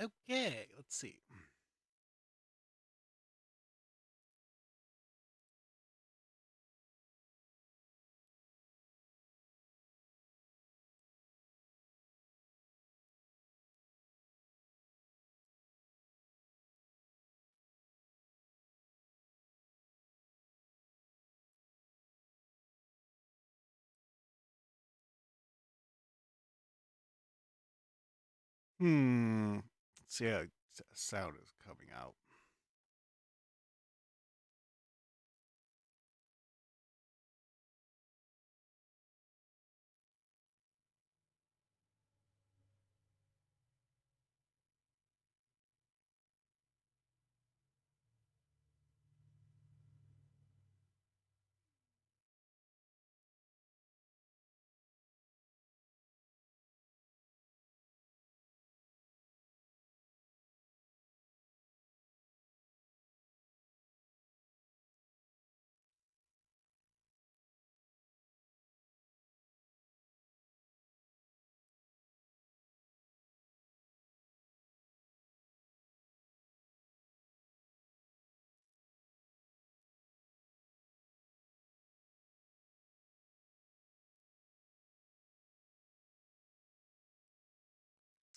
Okay, let's see. Let's see how sound is coming out.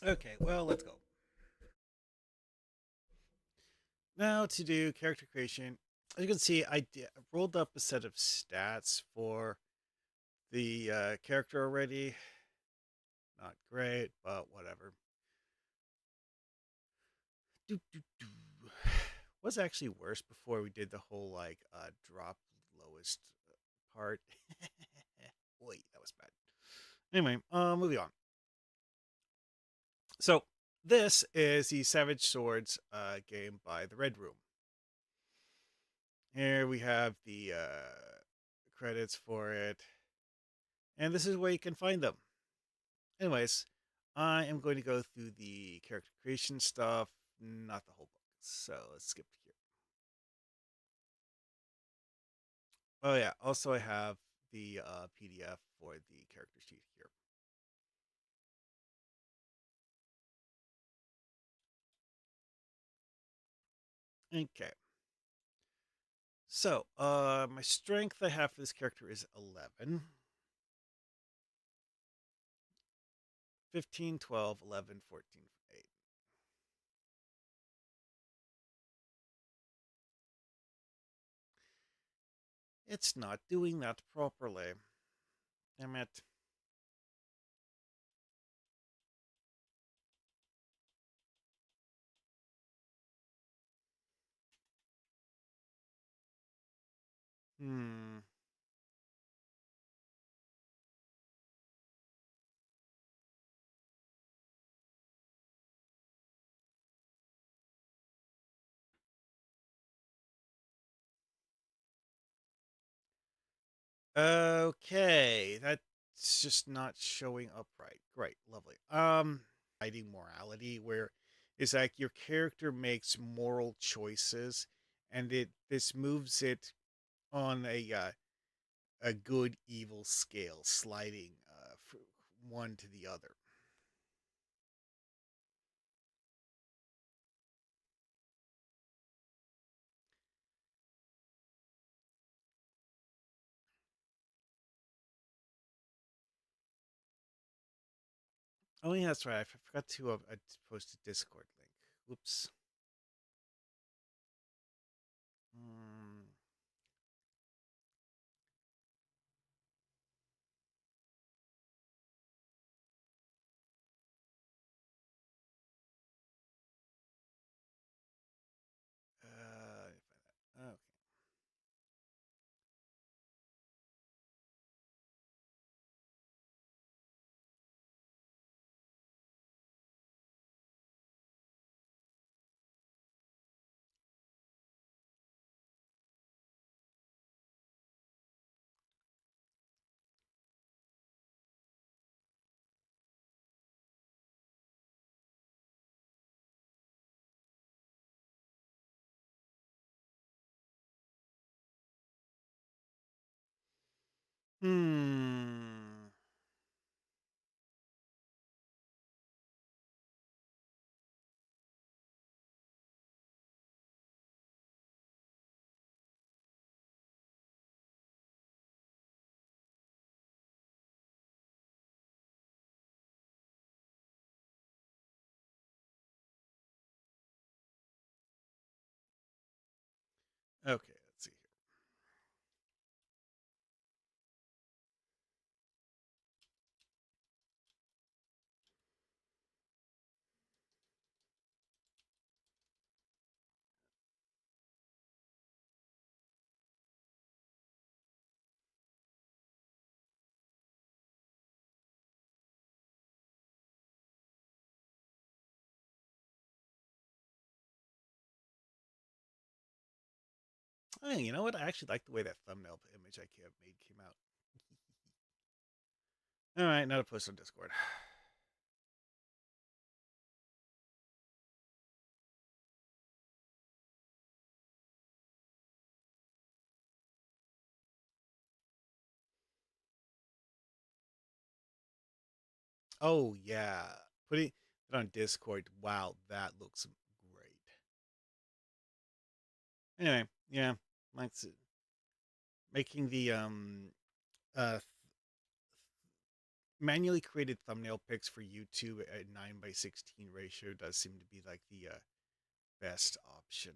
Okay, well, let's go. Now to do character creation. As you can see, rolled up a set of stats for the character already. Not great, but whatever. Doo, doo, doo. Was actually worse before we did the whole drop lowest part. Wait, that was bad. Anyway, moving on. So this is the Savage Swords game by the Red Room. Here we have the credits for it, and this is where you can find them. Anyways, I am going to go through the character creation stuff, not the whole book. So let's skip here. Oh yeah, also I have the PDF for the character sheet here. Okay. So, my strength I have for this character is 11, 15, 12, 11, 14, 8. It's not doing that properly. Damn it. Hmm. Okay, that's just not showing up right. Great, lovely. Hiding morality, where it's like your character makes moral choices, and this moves it on a good evil scale, sliding from one to the other. Oh yeah, that's right. I forgot to post a Discord link. Oops. Mm, okay. Hmm. Okay, let's see here. Hey, you know what? I actually like the way that thumbnail image I made came out. All right, now to post on Discord. Oh yeah, putting it on Discord. Wow, that looks great. Anyway, yeah, like making the uh manually created thumbnail pics for YouTube at 9:16 ratio does seem to be like the best option.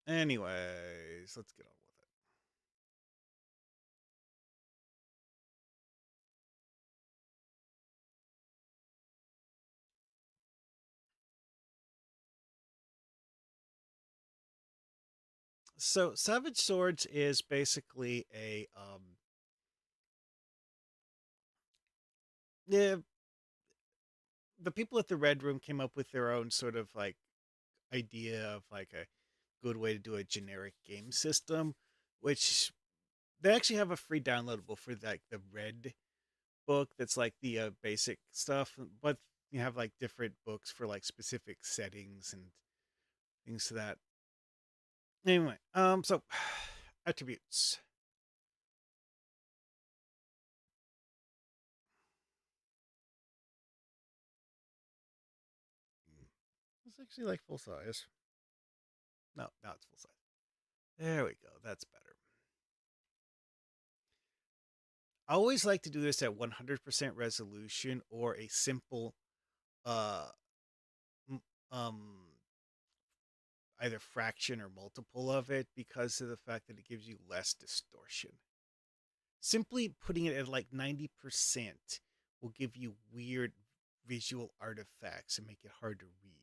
Anyways, let's get on with it. So, Savage Swords is basically a yeah, the people at the Red Room came up with their own sort of like idea of like a good way to do a generic game system, which they actually have a free downloadable for like the Red book that's like the basic stuff, but you have like different books for like specific settings and things to that. Anyway, so attributes. It's actually like full size. No, now it's full size. There we go. That's better. I always like to do this at 100% resolution or a simple, uh, um, either fraction or multiple of it because of the fact that it gives you less distortion. Simply putting it at like 90% will give you weird visual artifacts and make it hard to read.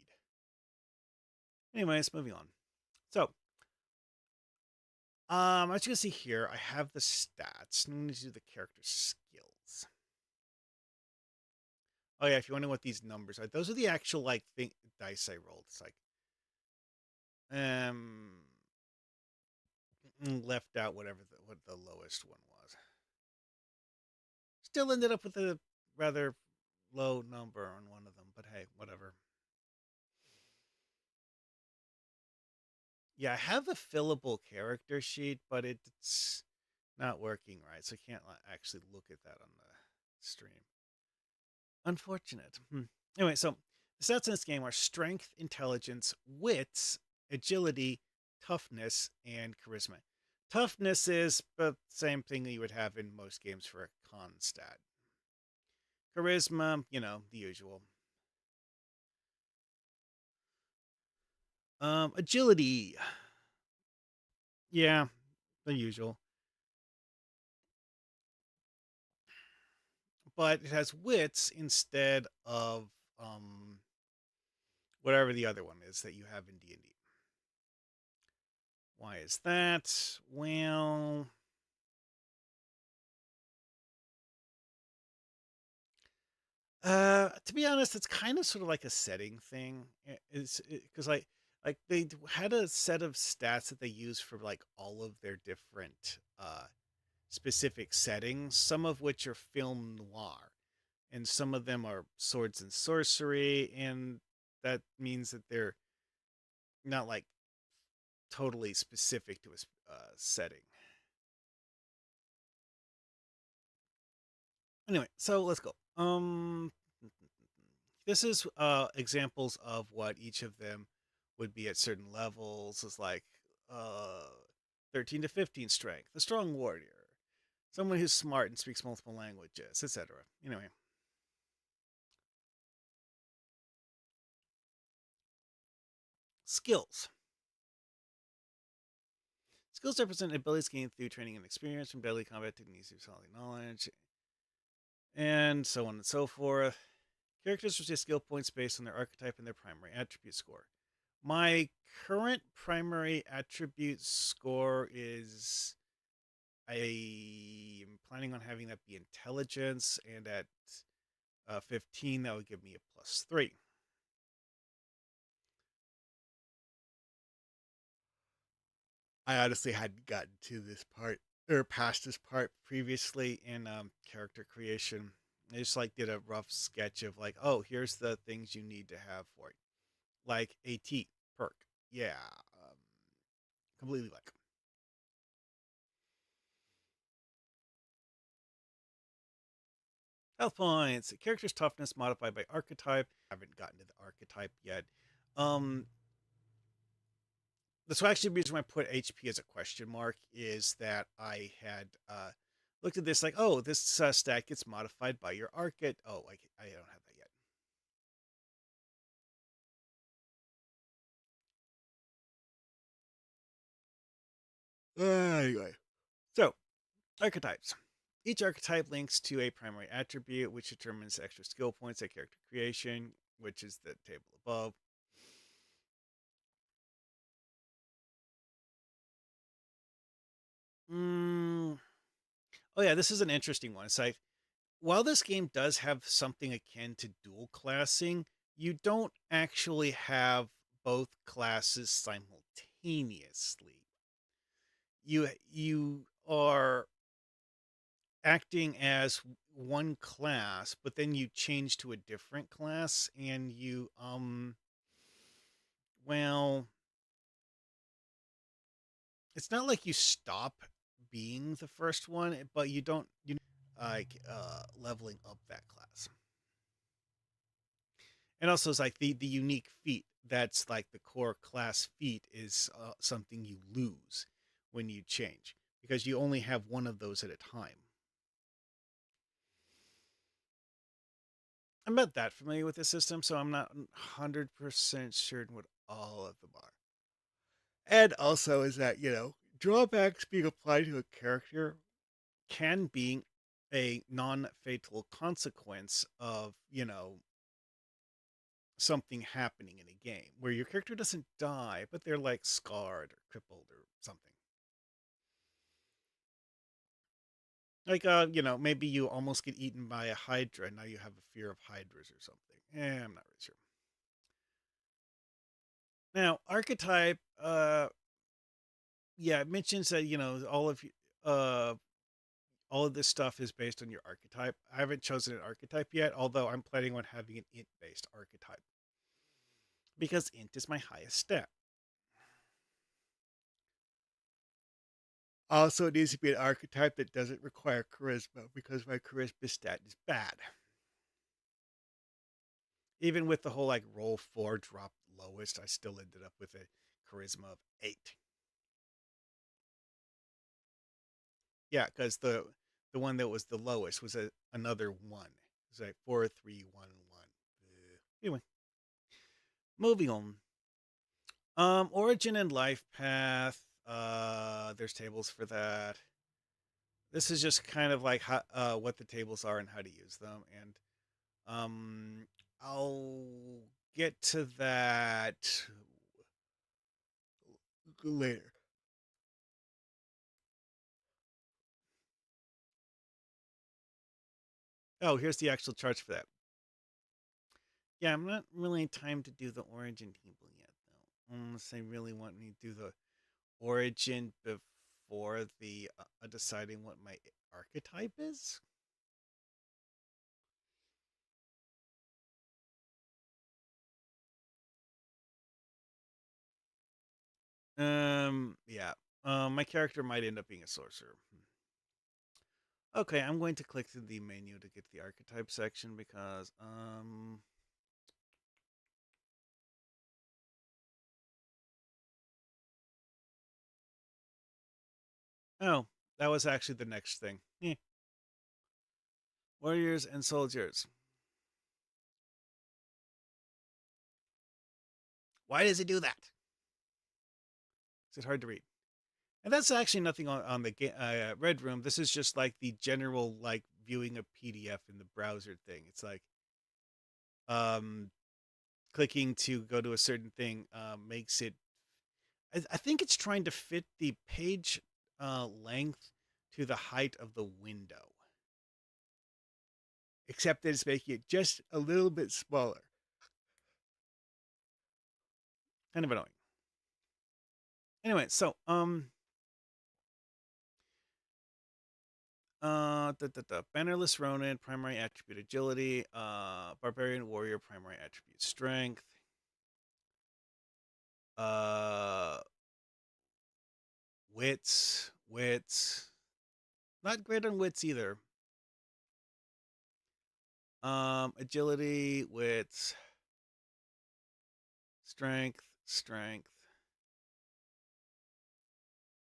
Anyways, moving on. So, as you can see here, I have the stats. I'm going to do the character skills. Oh yeah, if you're wondering what these numbers are, those are the actual like dice I rolled. It's like um left out whatever what the lowest one was. Still ended up with a rather low number on one of them, but hey, whatever. Yeah, I have a fillable character sheet, but it's not working right, so I can't actually look at that on the stream. Unfortunate. Anyway, so the stats in this game are strength, intelligence, wits, agility, toughness, and charisma. Toughness is the same thing that you would have in most games for a con stat. Charisma, the usual. Agility, yeah, the usual. But it has wits instead of whatever the other one is that you have in D&D. Why is that? Well, to be honest, it's kind of sort of like a setting thing. It's because like they had a set of stats that they use for like all of their different specific settings, some of which are film noir, and some of them are swords and sorcery, and that means that they're not like totally specific to a setting. Anyway, so let's go. This is examples of what each of them would be at certain levels. Is like uh 13 to 15 strength, a strong warrior, someone who's smart and speaks multiple languages, etc. Anyway, skills. Skills represent abilities gained through training and experience from deadly combat techniques through solid knowledge, and so on and so forth. Characters receive skill points based on their archetype and their primary attribute score. My current primary attribute score is I am planning on having that be intelligence, and at 15, that would give me a +3. I honestly hadn't gotten to this part or past this part previously in character creation. I just like did a rough sketch of like, oh, here's the things you need to have for it, like AT perk. Yeah, um, completely like health points. A character's toughness modified by archetype. I haven't gotten to the archetype yet. Um, that's actually the reason why I put HP as a question mark is that I had looked at this like, oh, this stat gets modified by your archetype. Oh, I don't have that yet. Anyway, so archetypes. Each archetype links to a primary attribute, which determines extra skill points at character creation, which is the table above. Mm, oh yeah, this is an interesting one. It's like while this game does have something akin to dual classing, you don't actually have both classes simultaneously. You are acting as one class, but then you change to a different class and you well, it's not like you stop being the first one, but you don't like leveling up that class. And also, it's like the unique feat that's like the core class feat is something you lose when you change because you only have one of those at a time. I'm not that familiar with the system, so I'm not 100% certain what all of them are. And also, is that, drawbacks being applied to a character can be a non fatal consequence of, something happening in a game where your character doesn't die, but they're like scarred or crippled or something. Like, maybe you almost get eaten by a Hydra and now you have a fear of Hydras or something. I'm not really sure. Now, archetype, yeah, it mentions that, uh, all of this stuff is based on your archetype. I haven't chosen an archetype yet, although I'm planning on having an int based archetype because int is my highest stat. Also, it needs to be an archetype that doesn't require charisma because my charisma stat is bad. Even with the whole like roll four, drop lowest, I still ended up with a charisma of 8. Yeah, because the one that was the lowest was another one. It was like 4, 3, 1, 1. Anyway, moving on. Origin and life path. There's tables for that. This is just kind of like how, what the tables are and how to use them, and um, I'll get to that later. Oh, here's the actual charts for that. Yeah, I'm not really in time to do the origin table yet, though. Unless they really want me to do the origin before the deciding what my archetype is. Yeah. My character might end up being a sorcerer. Okay, I'm going to click to the menu to get the archetype section because oh, that was actually the next thing. Warriors and soldiers. Why does it do that? Is it hard to read? And that's actually nothing on the Red Room. This is just like the general like viewing a PDF in the browser thing. It's like um, clicking to go to a certain thing makes it. I think it's trying to fit the page length to the height of the window, except that it's making it just a little bit smaller. Kind of annoying. Anyway, so Bannerless Ronin, primary attribute agility. Barbarian Warrior, primary attribute strength. Uh, wits. Not great on wits either. Agility, wits, strength.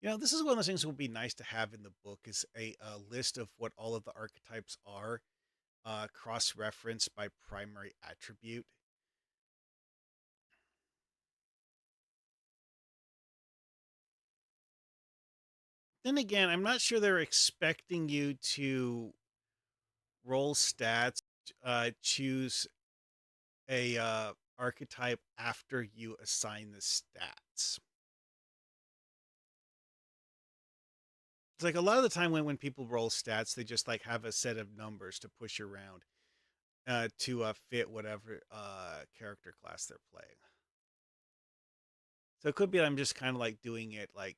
You know, this is one of those things that would be nice to have in the book is a list of what all of the archetypes are, cross-referenced by primary attribute. Then again, I'm not sure they're expecting you to roll stats, choose a archetype after you assign the stats. It's like a lot of the time when people roll stats, they just like have a set of numbers to push around to fit whatever character class they're playing. So it could be I'm just kind of like doing it like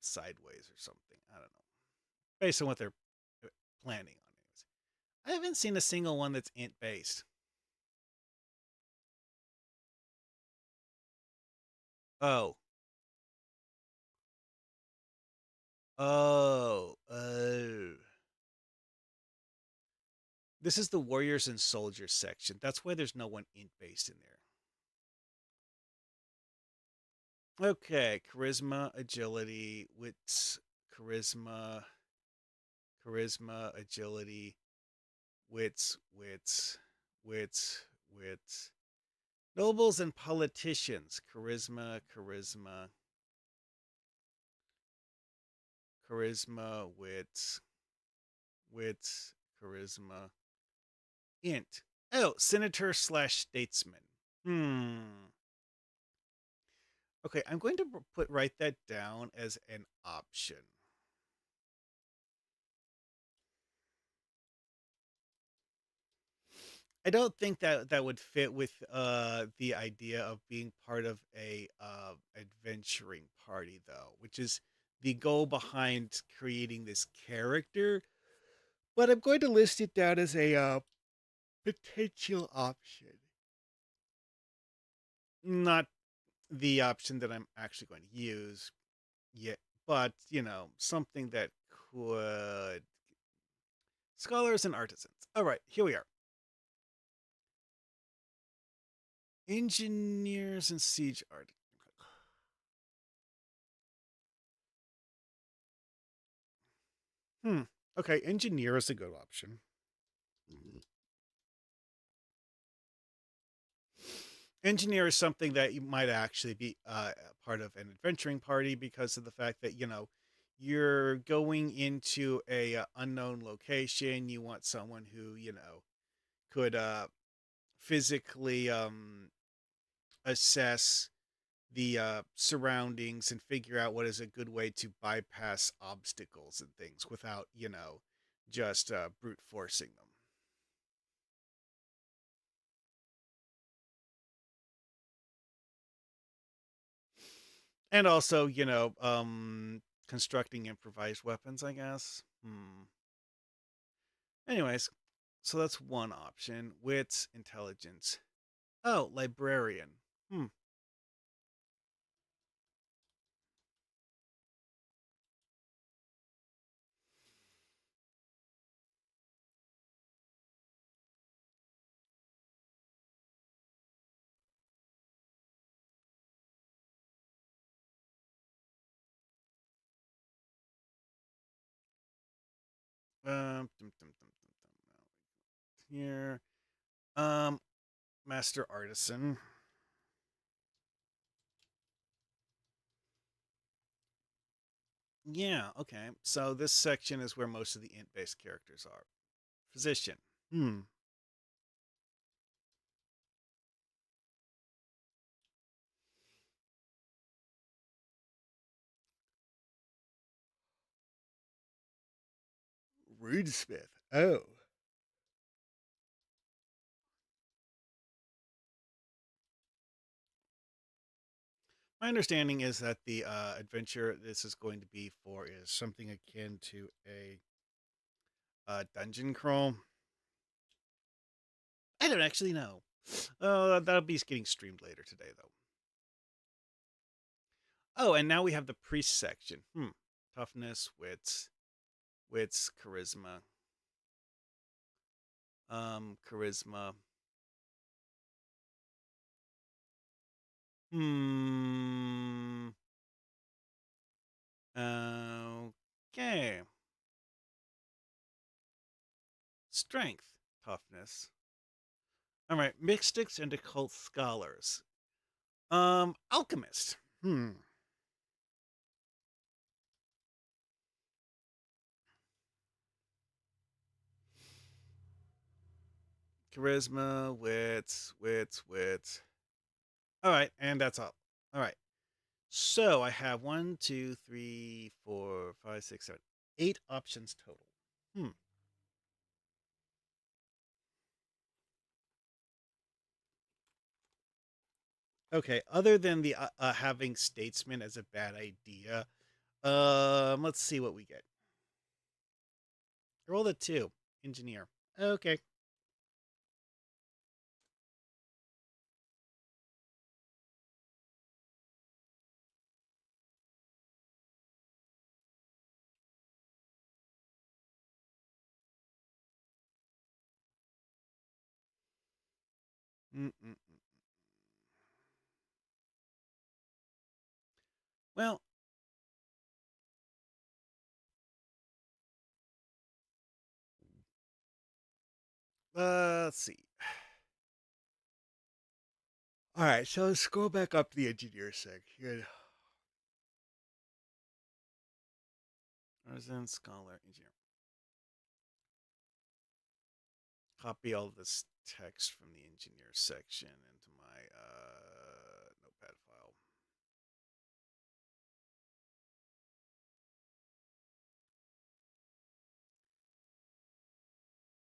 sideways or something. I don't know, based on what they're planning on. Anyways, I haven't seen a single one that's int based. Oh, oh. This is the warriors and soldiers section. That's why there's no one int based in there. Okay, charisma, agility, wits, charisma, agility, wits. Nobles and politicians, charisma, wits, charisma, int. Oh, senator slash statesman. Okay, I'm going to write that down as an option. I don't think that that would fit with the idea of being part of a adventuring party, though, which is the goal behind creating this character. But I'm going to list it down as a potential option, not the option that I'm actually going to use yet, but you know, something that could. Scholars and artisans. All right, here we are. Engineers and siege art. Hmm. Okay, engineer is a good option. Engineer is something that you might actually be part of an adventuring party because of the fact that, you know, you're going into a unknown location. You want someone who, you know, could physically assess the surroundings and figure out what is a good way to bypass obstacles and things without, you know, just brute forcing them. And also, you know, constructing improvised weapons, I guess. Anyways, so that's one option. Wits, intelligence. Oh, librarian. Hmm. Here. Um, Master Artisan. Yeah, okay. So this section is where most of the int-based characters are. Physician. Hmm. Rudesmith. Oh. My understanding is that the adventure this is going to be for is something akin to a dungeon crawl. I don't actually know. That'll be getting streamed later today, though. Oh, and now we have the priest section. Toughness, charisma. Charisma. Hmm. Okay. Strength, toughness. All right. Mystics and occult scholars. Alchemist. Charisma, wits. All right, and that's all. All right. So I have one, two, three, four, five, six, seven, 8 options total. Hmm. Okay. Other than the having statesman as a bad idea, let's see what we get. Roll the two. Engineer. Okay. Mm-mm-mm. Well, let's see. All right, so let's scroll back up to the engineer section. Artisan, scholar, engineer. Copy all this text from the engineer section into my notepad file.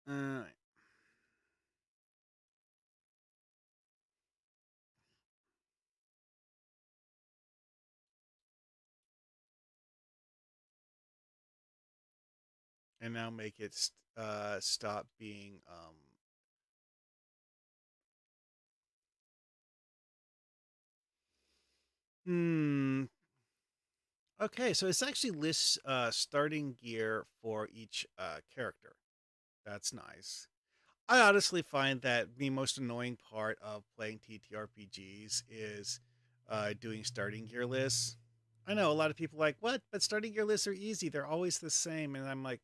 All right. And now make it stop being hmm. Okay, so it's actually lists starting gear for each character. That's nice. I honestly find that the most annoying part of playing TTRPGs is doing starting gear lists. I know a lot of people are like, what? But starting gear lists are easy. They're always the same. And I'm like,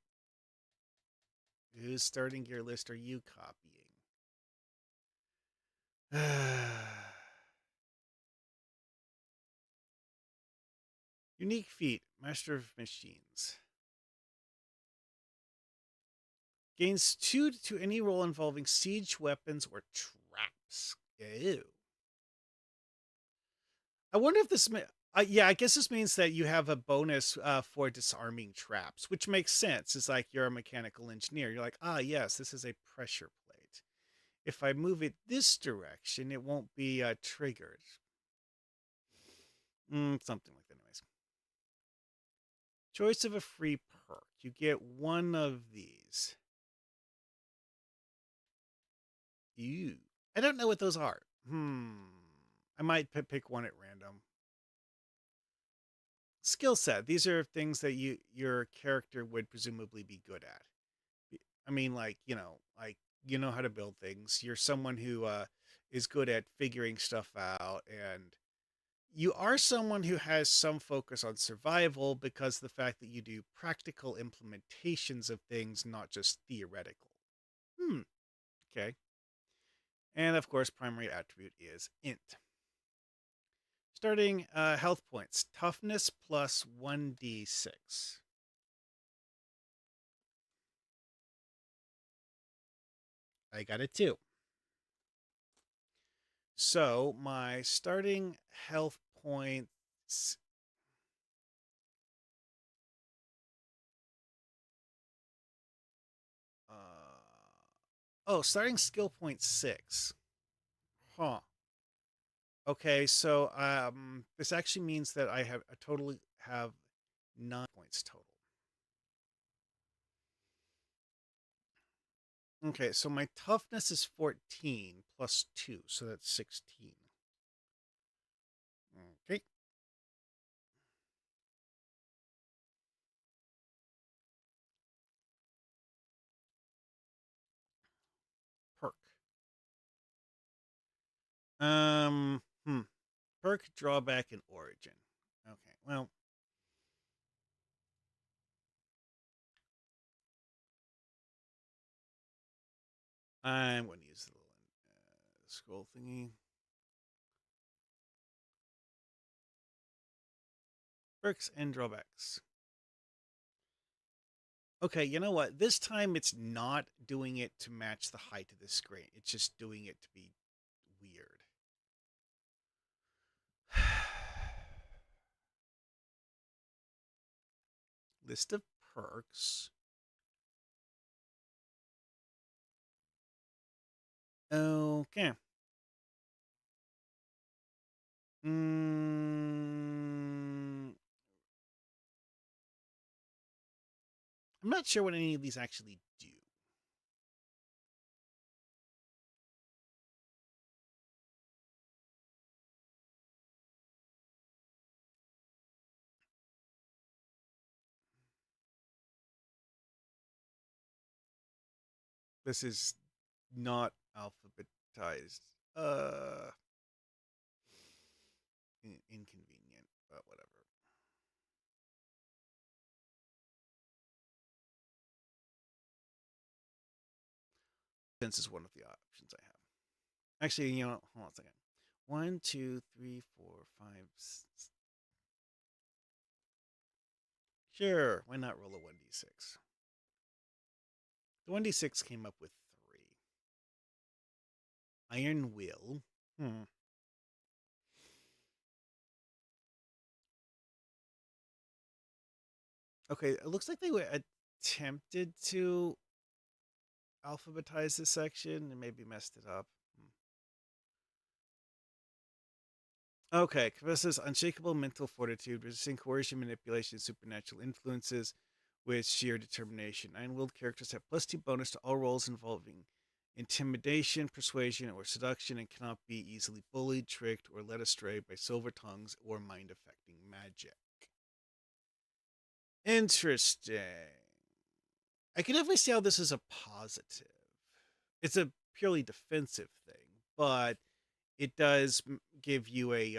whose starting gear list are you copying? Unique feat, Master of Machines. Gains 2 to any roll involving siege weapons or traps. Ew. I wonder if this. Yeah, I guess this means that you have a bonus for disarming traps, which makes sense. It's like you're a mechanical engineer. You're like, ah, yes, this is a pressure plate. If I move it this direction, it won't be triggered. Something like that, anyways. Choice of a free perk. You get one of these. Ew. I don't know what those are. I might pick one at random. Skill set. These are things that your character would presumably be good at. I mean, like you know how to build things. You're someone who is good at figuring stuff out, and You are someone who has some focus on survival because the fact that you do practical implementations of things, not just theoretical. Hmm. Okay. And of course, primary attribute is int. Starting health points, toughness plus 1d6. I got it too. So my starting health points. Starting skill point 6. Huh. Okay, so this actually means that I totally have 9 points total. Okay, so my toughness is 14 plus 2, so that's 16. Okay, perk. Hmm. Perk, drawback, and origin. Okay, well, I'm going to use the little scroll thingy. Perks and drawbacks. Okay, you know what? This time it's not doing it to match the height of the screen. It's just doing it to be weird. List of perks. Okay. Mm, I'm not sure what any of these actually do. This is not alphabetized. Inconvenient, but whatever. Since is one of the options I have. Actually, you know, hold on a second. One, two, three, four, five. Sure, why not roll a 1d6? The 1d6 came up with 3. Iron Will. Hmm. Okay, it looks like they were attempted to alphabetize this section and maybe messed it up. Okay, possesses unshakable mental fortitude, resisting coercion, manipulation, and supernatural influences with sheer determination. Iron-willed characters have +2 bonus to all rolls involving intimidation, persuasion, or seduction, and cannot be easily bullied, tricked, or led astray by silver tongues or mind-affecting magic. Interesting. I can definitely see how this is a positive. It's a purely defensive thing, but it does give you a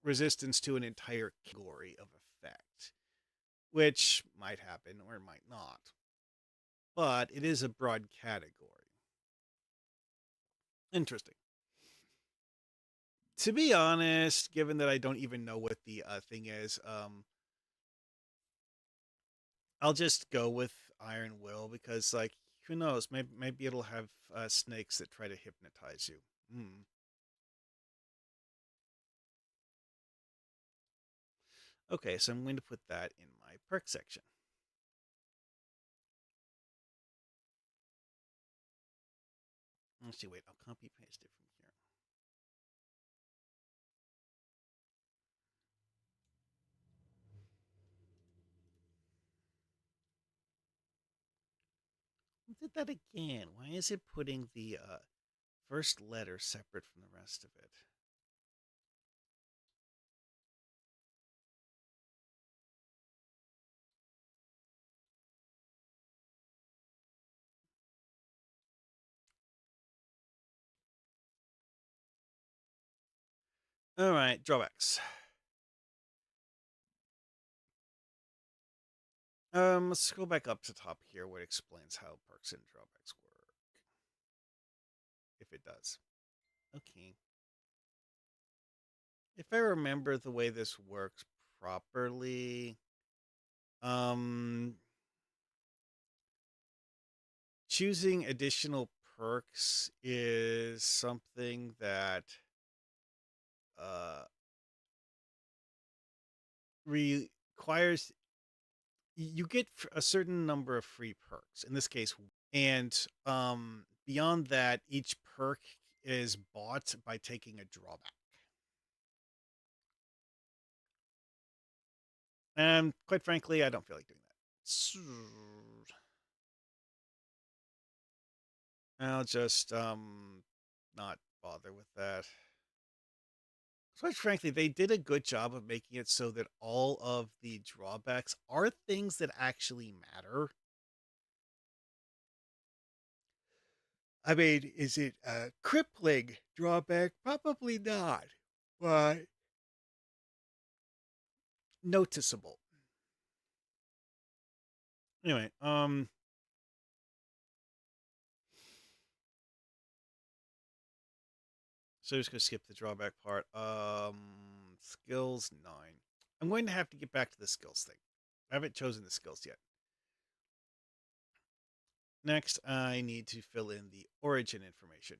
resistance to an entire category of effect, which might happen or might not. But it is a broad category. Interesting. To be honest, given that I don't even know what the thing is, I'll just go with Iron Will because, like, who knows? Maybe it'll have snakes that try to hypnotize you. Hmm. Okay, so I'm going to put that in my perk section. Let's see, wait, I'll copy paste it from here. I did that again. Why is it putting the first letter separate from the rest of it? All right, drawbacks. Let's go back up to top here where it explains how perks and drawbacks work, if it does. Okay. If I remember the way this works properly, um, choosing additional perks is something that uh, requires you get a certain number of free perks. In this case, and beyond that, each perk is bought by taking a drawback. And quite frankly, I don't feel like doing that. So I'll just not bother with that. Quite frankly, they did a good job of making it so that all of the drawbacks are things that actually matter. I mean, is it a crippling drawback? Probably not, but noticeable. Anyway, so I'm just gonna skip the drawback part. Skills 9. I'm going to have to get back to the skills thing. I haven't chosen the skills yet. Next, I need to fill in the origin information.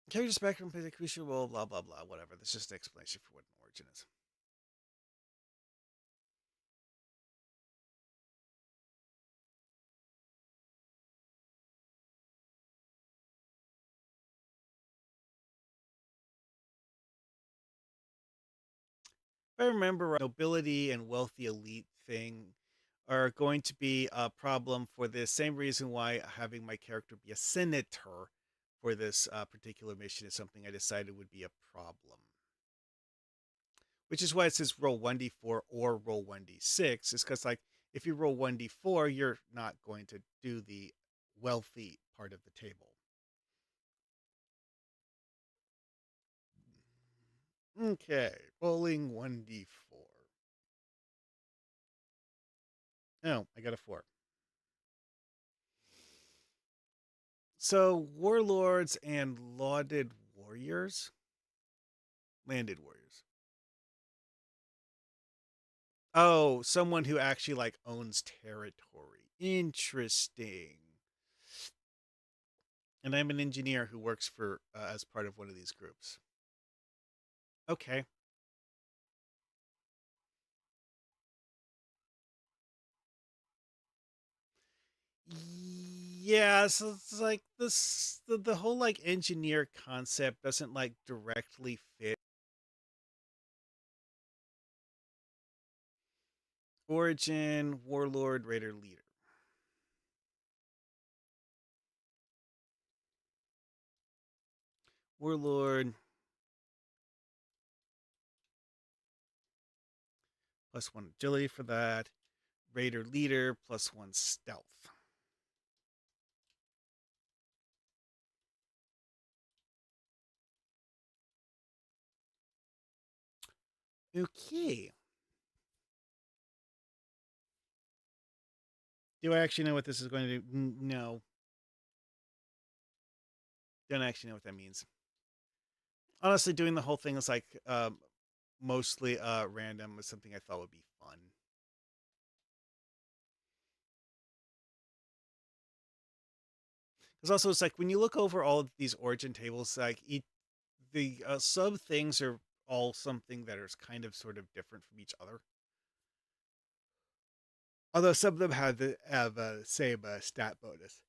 Character spectrum plays a crucial role, blah, blah, blah, whatever. That's just an explanation for what an origin is. If I remember right, nobility and wealthy elite thing are going to be a problem for the same reason why having my character be a senator for this particular mission is something I decided would be a problem. Which is why it says roll 1d4 or roll 1d6, is because, like, if you roll 1d4, you're not going to do the wealthy part of the table. Okay, rolling 1d4. Oh, I got a 4. So, warlords and lauded warriors? Landed warriors. Oh, someone who actually, like, owns territory. Interesting. And I'm an engineer who works for as part of one of these groups. Okay. Yeah, so it's like the whole like engineer concept doesn't like directly fit origin, warlord, raider, leader. Warlord +1 agility for that. Raider leader +1 stealth. Okay. Do I actually know what this is going to do? No. Don't actually know what that means. Honestly, doing the whole thing is like mostly random was something I thought would be fun. Because also it's like when you look over all of these origin tables, like the sub things are all something that is kind of sort of different from each other. Although some of them have same stat bonus.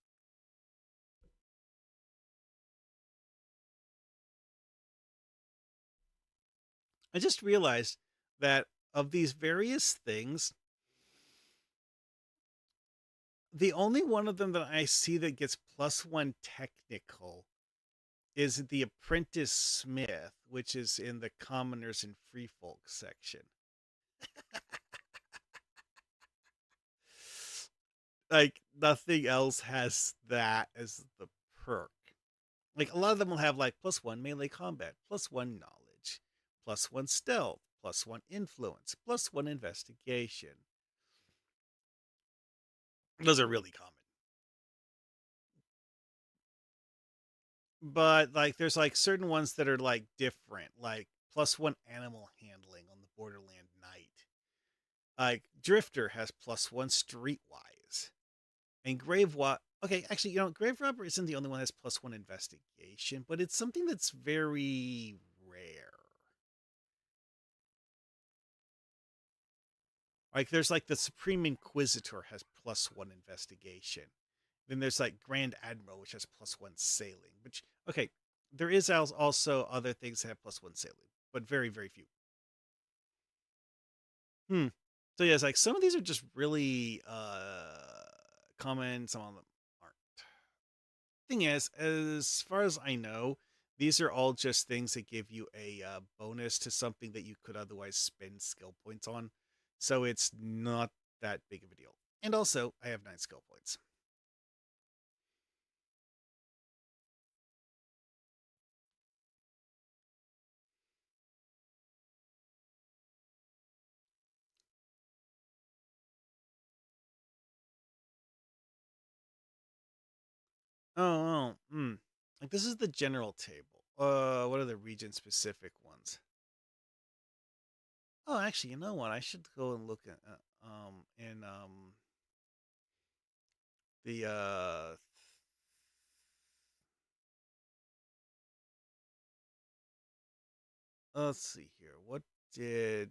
I just realized that of these various things, the only one of them that I see that gets +1 technical is the apprentice smith, which is in the commoners and free folk section. Like nothing else has that as the perk. Like a lot of them will have like +1 melee combat, +1 knowledge, +1 stealth, +1 influence, +1 investigation. Those are really common. But like there's like certain ones that are like different, like +1 animal handling on the Borderland Knight. Like Drifter has +1 streetwise. And okay, actually, Grave Robber isn't the only one that's +1 investigation, but it's something that's very rare. Like there's like the Supreme Inquisitor has +1 investigation. Then there's like Grand Admiral, which has +1 sailing. Which okay, there is also other things that have +1 sailing, but very very few. Hmm. So yeah, it's like some of these are just really common. Some of them aren't. Thing is, as far as I know, these are all just things that give you a bonus to something that you could otherwise spend skill points on. So it's not that big of a deal. And also, I have 9 skill points. Hmm. Like this is the general table. What are the region specific ones? Oh, actually, you know what? I should go and look at in the let's see here. What did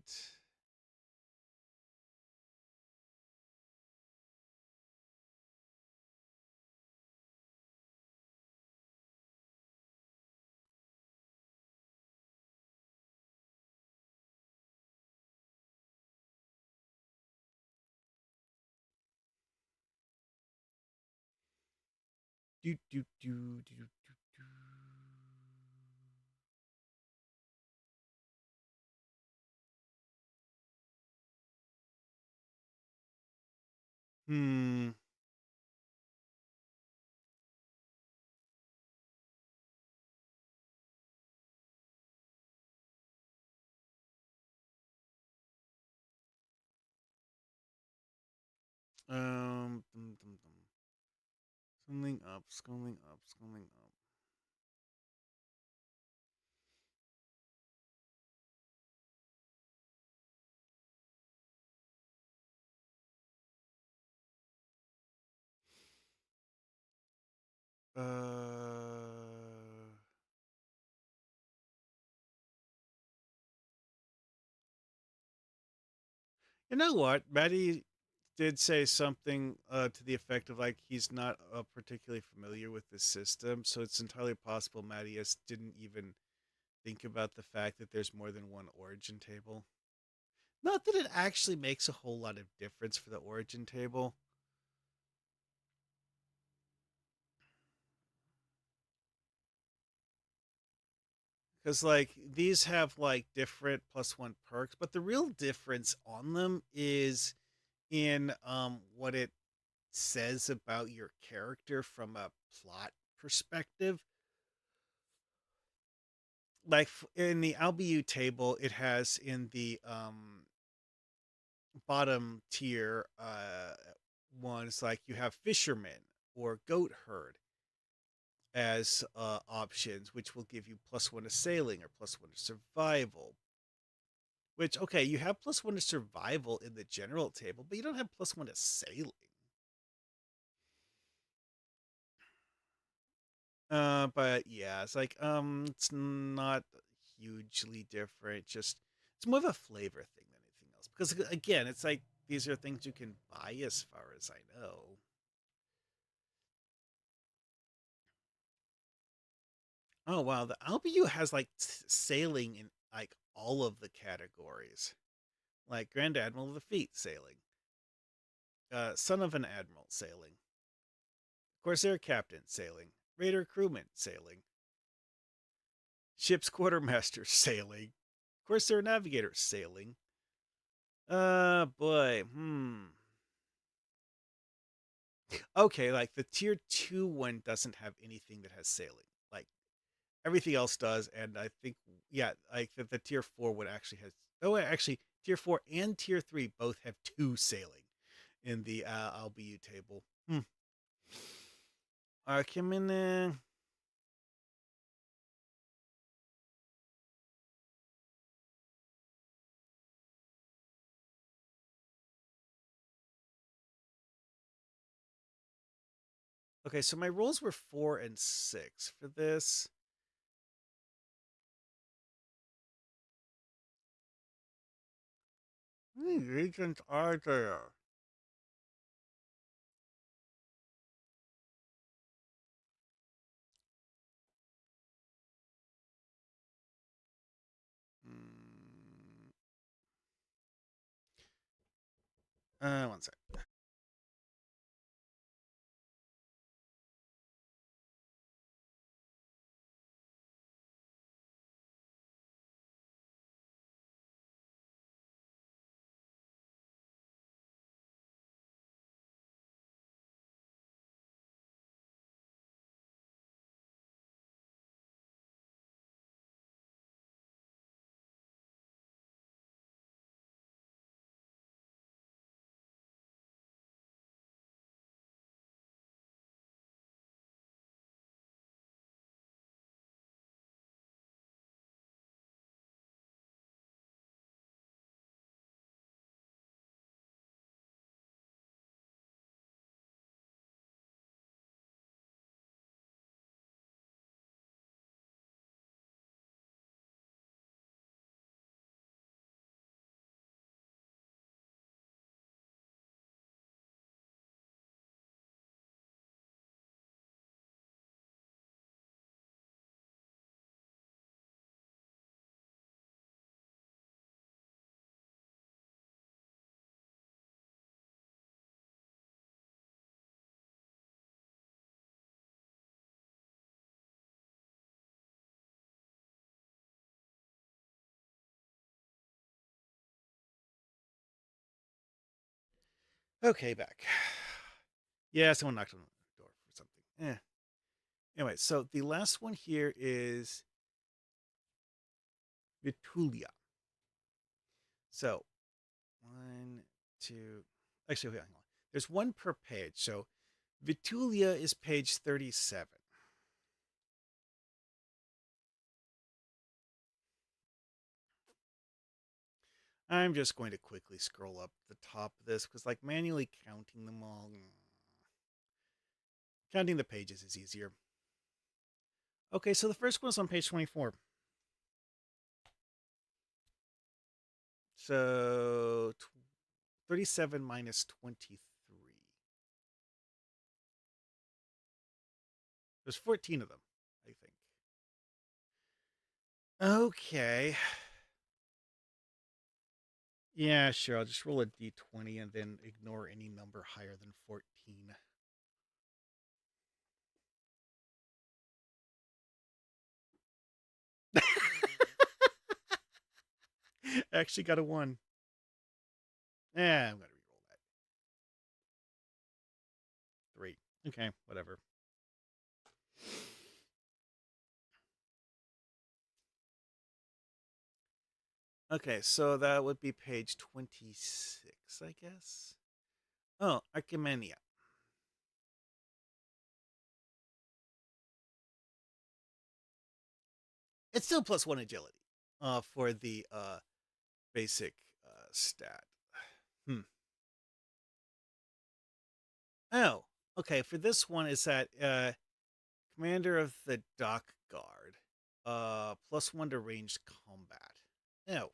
do. Hmm. Dum. Scrolling up, scrolling up, scrolling up. Uh, you know what? Maddie did say something to the effect of like he's not particularly familiar with the system, so it's entirely possible Mattias didn't even think about the fact that there's more than one origin table. Not that it actually makes a whole lot of difference for the origin table, because like these have like different +1 perks, but the real difference on them is in what it says about your character from a plot perspective. Like in the LBU table, it has in the bottom tier ones like you have fisherman or goat herd as options, which will give you +1 to sailing or +1 to survival. Which okay, you have +1 to survival in the general table, but you don't have +1 to sailing. But yeah, it's like it's not hugely different. Just it's more of a flavor thing than anything else. Because again, it's like these are things you can buy as far as I know. Oh wow, the LBU has like sailing in like all of the categories. Like Grand Admiral of the Fleet sailing, Son of an Admiral sailing, Corsair Captain sailing, Raider Crewman sailing, Ship's Quartermaster sailing, Corsair Navigator sailing, Boy. Hmm. Okay, like the tier 2 one doesn't have anything that has sailing. Like everything else does, and I think yeah, like the tier 4 would actually has. Oh, actually, tier 4 and tier 3 both have two sailing in the LBU table. Hmm. Come in there. Okay, so my rolls were 4 and 6 for this. How many regions are there? Mm, one sec. Okay, back. Yeah, someone knocked on the door for something. Anyway, so the last one here is Vitulia. So one, two. Actually, hang on. There's one per page. So Vitulia is page 37. I'm just going to quickly scroll up the top of this because, like, manually counting them all, counting the pages is easier. Okay, so the first one's on page 24. So 37 minus 23. There's 14 of them, I think. Okay. Yeah, sure. I'll just roll a d20 and then ignore any number higher than 14. Actually got a 1. I'm going to reroll that. 3. Okay, whatever. Okay, so that would be page 26, I guess. Oh, Archimania. It's still plus 1 agility for the basic stat. Hmm. Oh, okay. For this one, is that commander of the dock guard, plus 1 to ranged combat. Oh,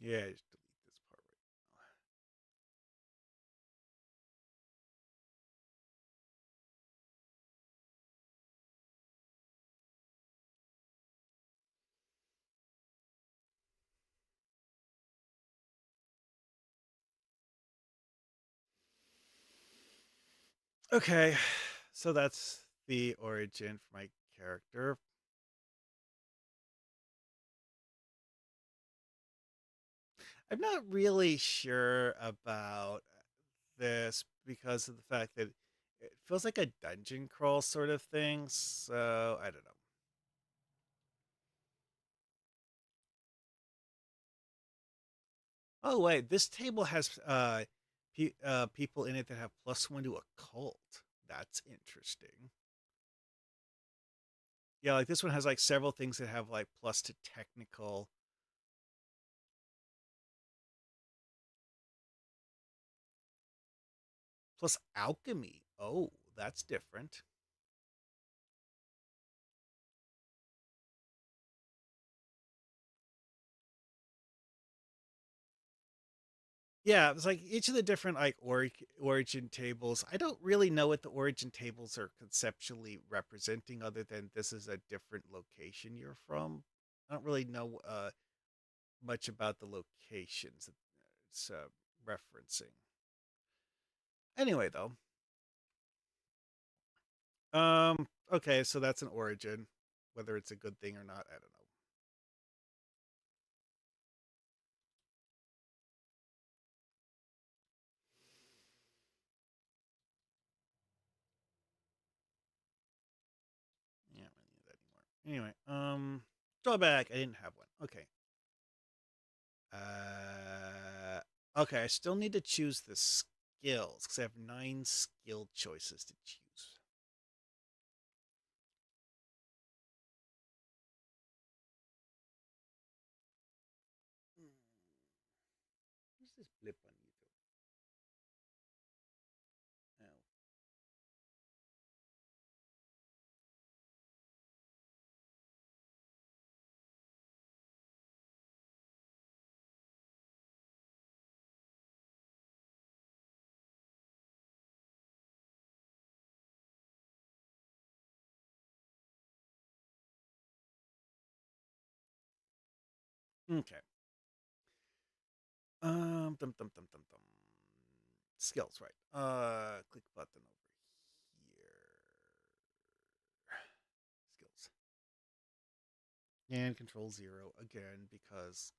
Yeah, just delete this part right now. Okay, so that's the origin for my character. I'm not really sure about this because of the fact that it feels like a dungeon crawl sort of thing. So I don't know. Oh wait, this table has people in it that have +1 to occult. That's interesting. Yeah, like this one has like several things that have like plus to technical, plus alchemy. Oh, that's different. Yeah, it's like each of the different like origin tables. I don't really know what the origin tables are conceptually representing, other than this is a different location you're from. I don't really know much about the locations that it's referencing. Anyway, though, okay, so that's an origin. Whether it's a good thing or not, I don't know. Yeah, I don't really need that anymore. Anyway, drawback. I didn't have one. Okay. Okay. I still need to choose the skills because I have 9 skill choices to choose. Hmm, what's this blip on YouTube? Oh, okay. Dum dum dum dum dum. Skills, right? Click button over here. Skills and Control 0 again because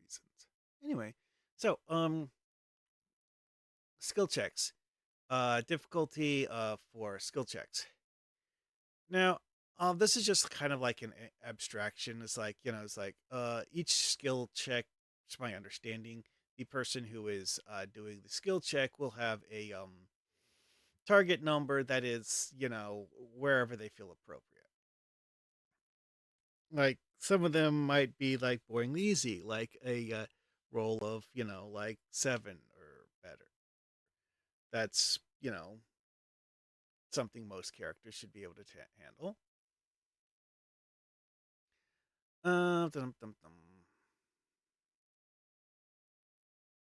reasons. Anyway, so skill checks. Difficulty for skill checks. Now, this is just kind of like an abstraction. It's like it's like each skill check. To my understanding, the person who is doing the skill check will have a target number that is wherever they feel appropriate. Like some of them might be like boringly easy, like a roll of like 7 or better. That's something most characters should be able to handle. Dum, dum, dum.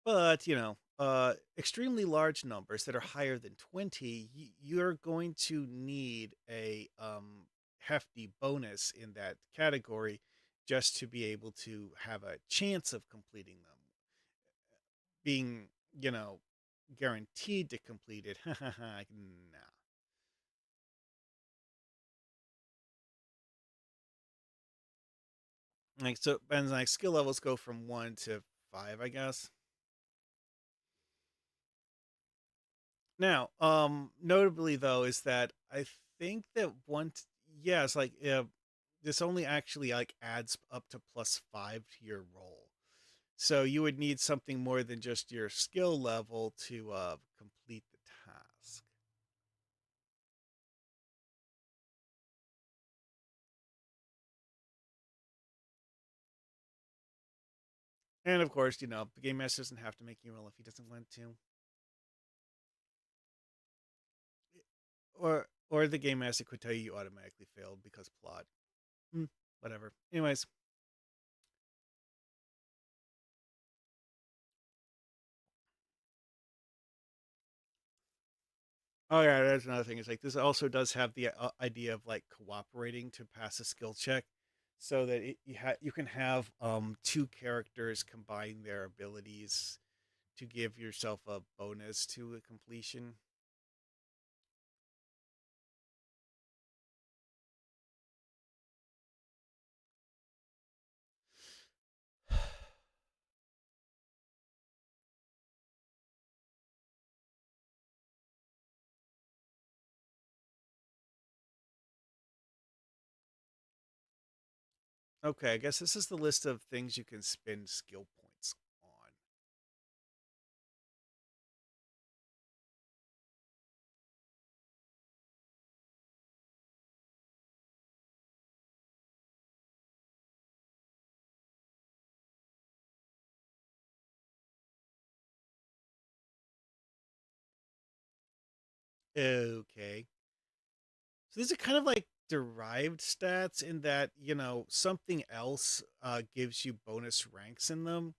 But extremely large numbers that are higher than 20, you're going to need a hefty bonus in that category just to be able to have a chance of completing them. Being guaranteed to complete it. Nah. Like so, and like skill levels go from 1 to 5, I guess. Now, notably though, is that I think that yeah, it's like this only actually like adds up to +5 to your roll. So you would need something more than just your skill level to complete the task. And of course, the game master doesn't have to make you roll if he doesn't want to. Or the game master could tell you automatically failed because plot. Hmm, whatever. Anyways, Oh yeah, that's another thing. It's like this also does have the idea of like cooperating to pass a skill check, so that you can have two characters combine their abilities to give yourself a bonus to a completion. Okay, I guess this is the list of things you can spend skill points on. Okay. So these are kind of like derived stats in that, something else gives you bonus ranks in them,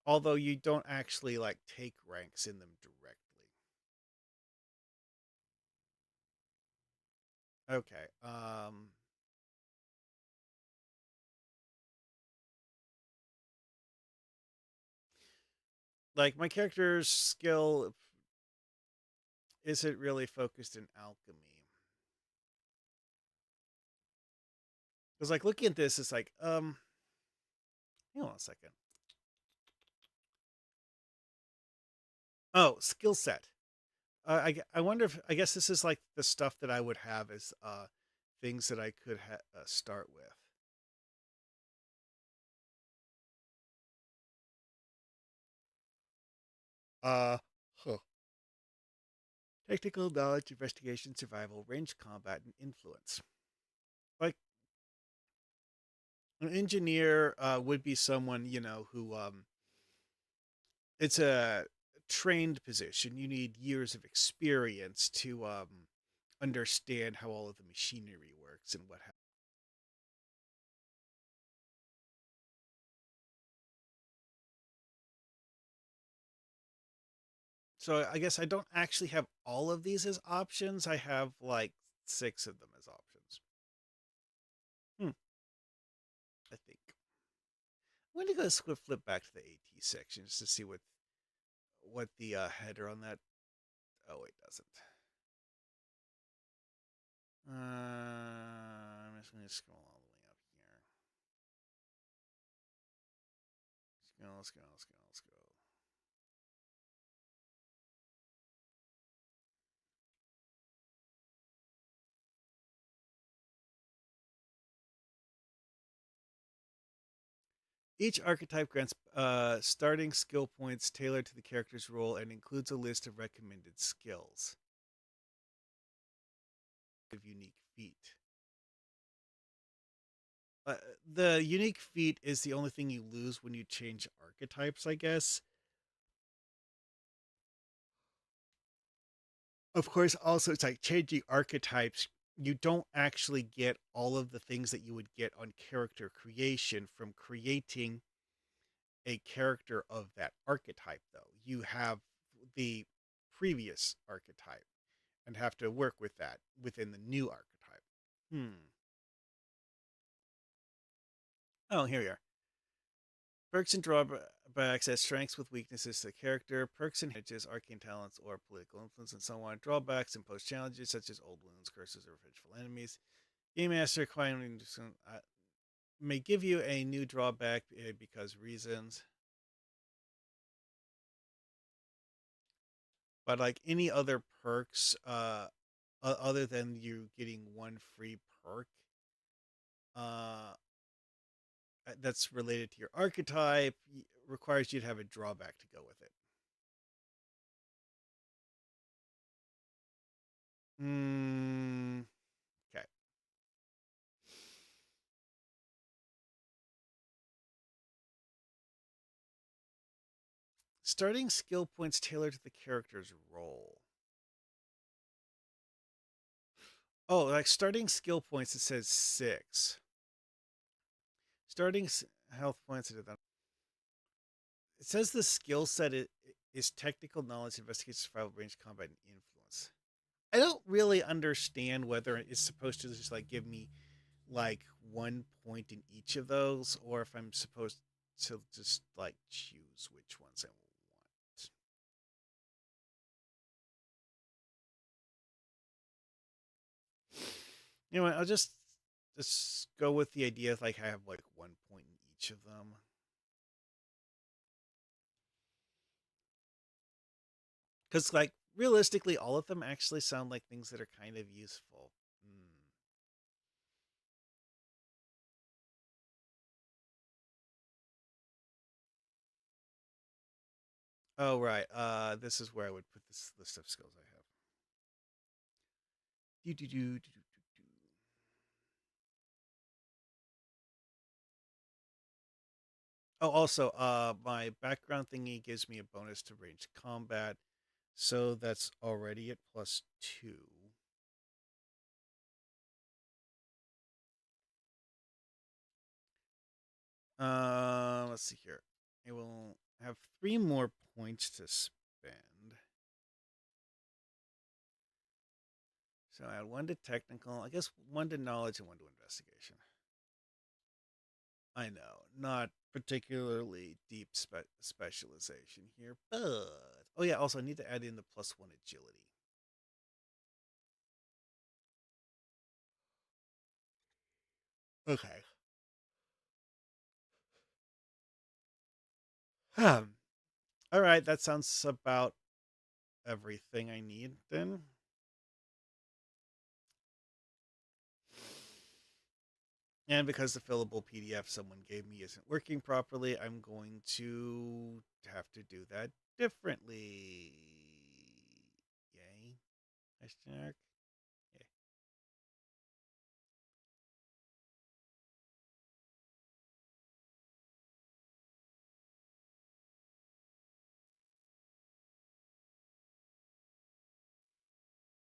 although you don't actually like take ranks in them directly. Okay. Like my character's skill isn't really focused in alchemy. Because like looking at this, it's like, hang on a second. Oh, skill set. I wonder if I guess this is like the stuff that I would have as things that I could start with. Uh, huh. Technical knowledge, investigation, survival, range combat, and influence. Like an engineer would be someone who it's a trained position. You need years of experience to understand how all of the machinery works and what. So I guess I don't actually have all of these as options. I have like six of them as options. Hmm, I think. I'm going to go flip back to the AT section just to see what the header on that. Oh, it doesn't. I'm just going to scroll all the way up here. Let's go. Each archetype grants starting skill points tailored to the character's role and includes a list of recommended skills. Of unique feat. Uh, the unique feat is the only thing you lose when you change archetypes, I guess. Of course, also it's like changing archetypes. You don't actually get all of the things that you would get on character creation from creating a character of that archetype, though. You have the previous archetype and have to work with that within the new archetype. Hmm. Oh, here you are. Perks and drawbacks as strengths with weaknesses to the character, perks and hedges, arcane talents, or political influence, and so on. Drawbacks impose challenges such as old wounds, curses, or vengeful enemies. Game Master may give you a new drawback because reasons, but like any other perks, other than you getting one free perk, uh, that's related to your archetype, requires you to have a drawback to go with it. Mm, okay. Starting skill points tailored to the character's role. Oh, like starting skill points, it says six. Starting health points. It says the skill set is technical knowledge, investigation, survival, range, combat, and influence. I don't really understand whether it's supposed to just like give me like 1 point in each of those, or if I'm supposed to just like choose which ones I want. You know what? I'll just go with the idea of like I have like 1 point in each of them. Because like realistically, all of them actually sound like things that are kind of useful. Hmm. Oh right. This is where I would put this list of skills I have. Do do do do do do. Oh, also, my background thingy gives me a bonus to ranged combat, so that's already at +2. Let's see here. It will have 3 more points to spend. So I add 1 to technical, I guess 1 to knowledge and 1 to investigation. I know, not particularly deep specialization here, but oh yeah, also I need to add in the +1 agility. Okay. Um, all right, that sounds about everything I need then. And because the fillable PDF someone gave me isn't working properly, I'm going to have to do that differently. Yay. Question mark.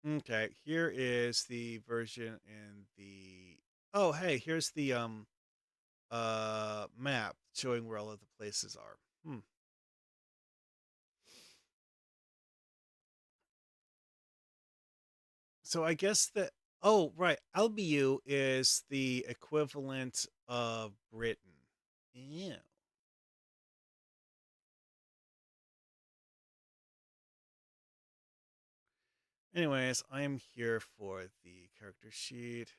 Okay, here is the version in the oh hey, here's the map showing where all of the places are. Hmm. So I guess that oh right, Albiu is the equivalent of Britain. Yeah. Anyways, I am here for the character sheet.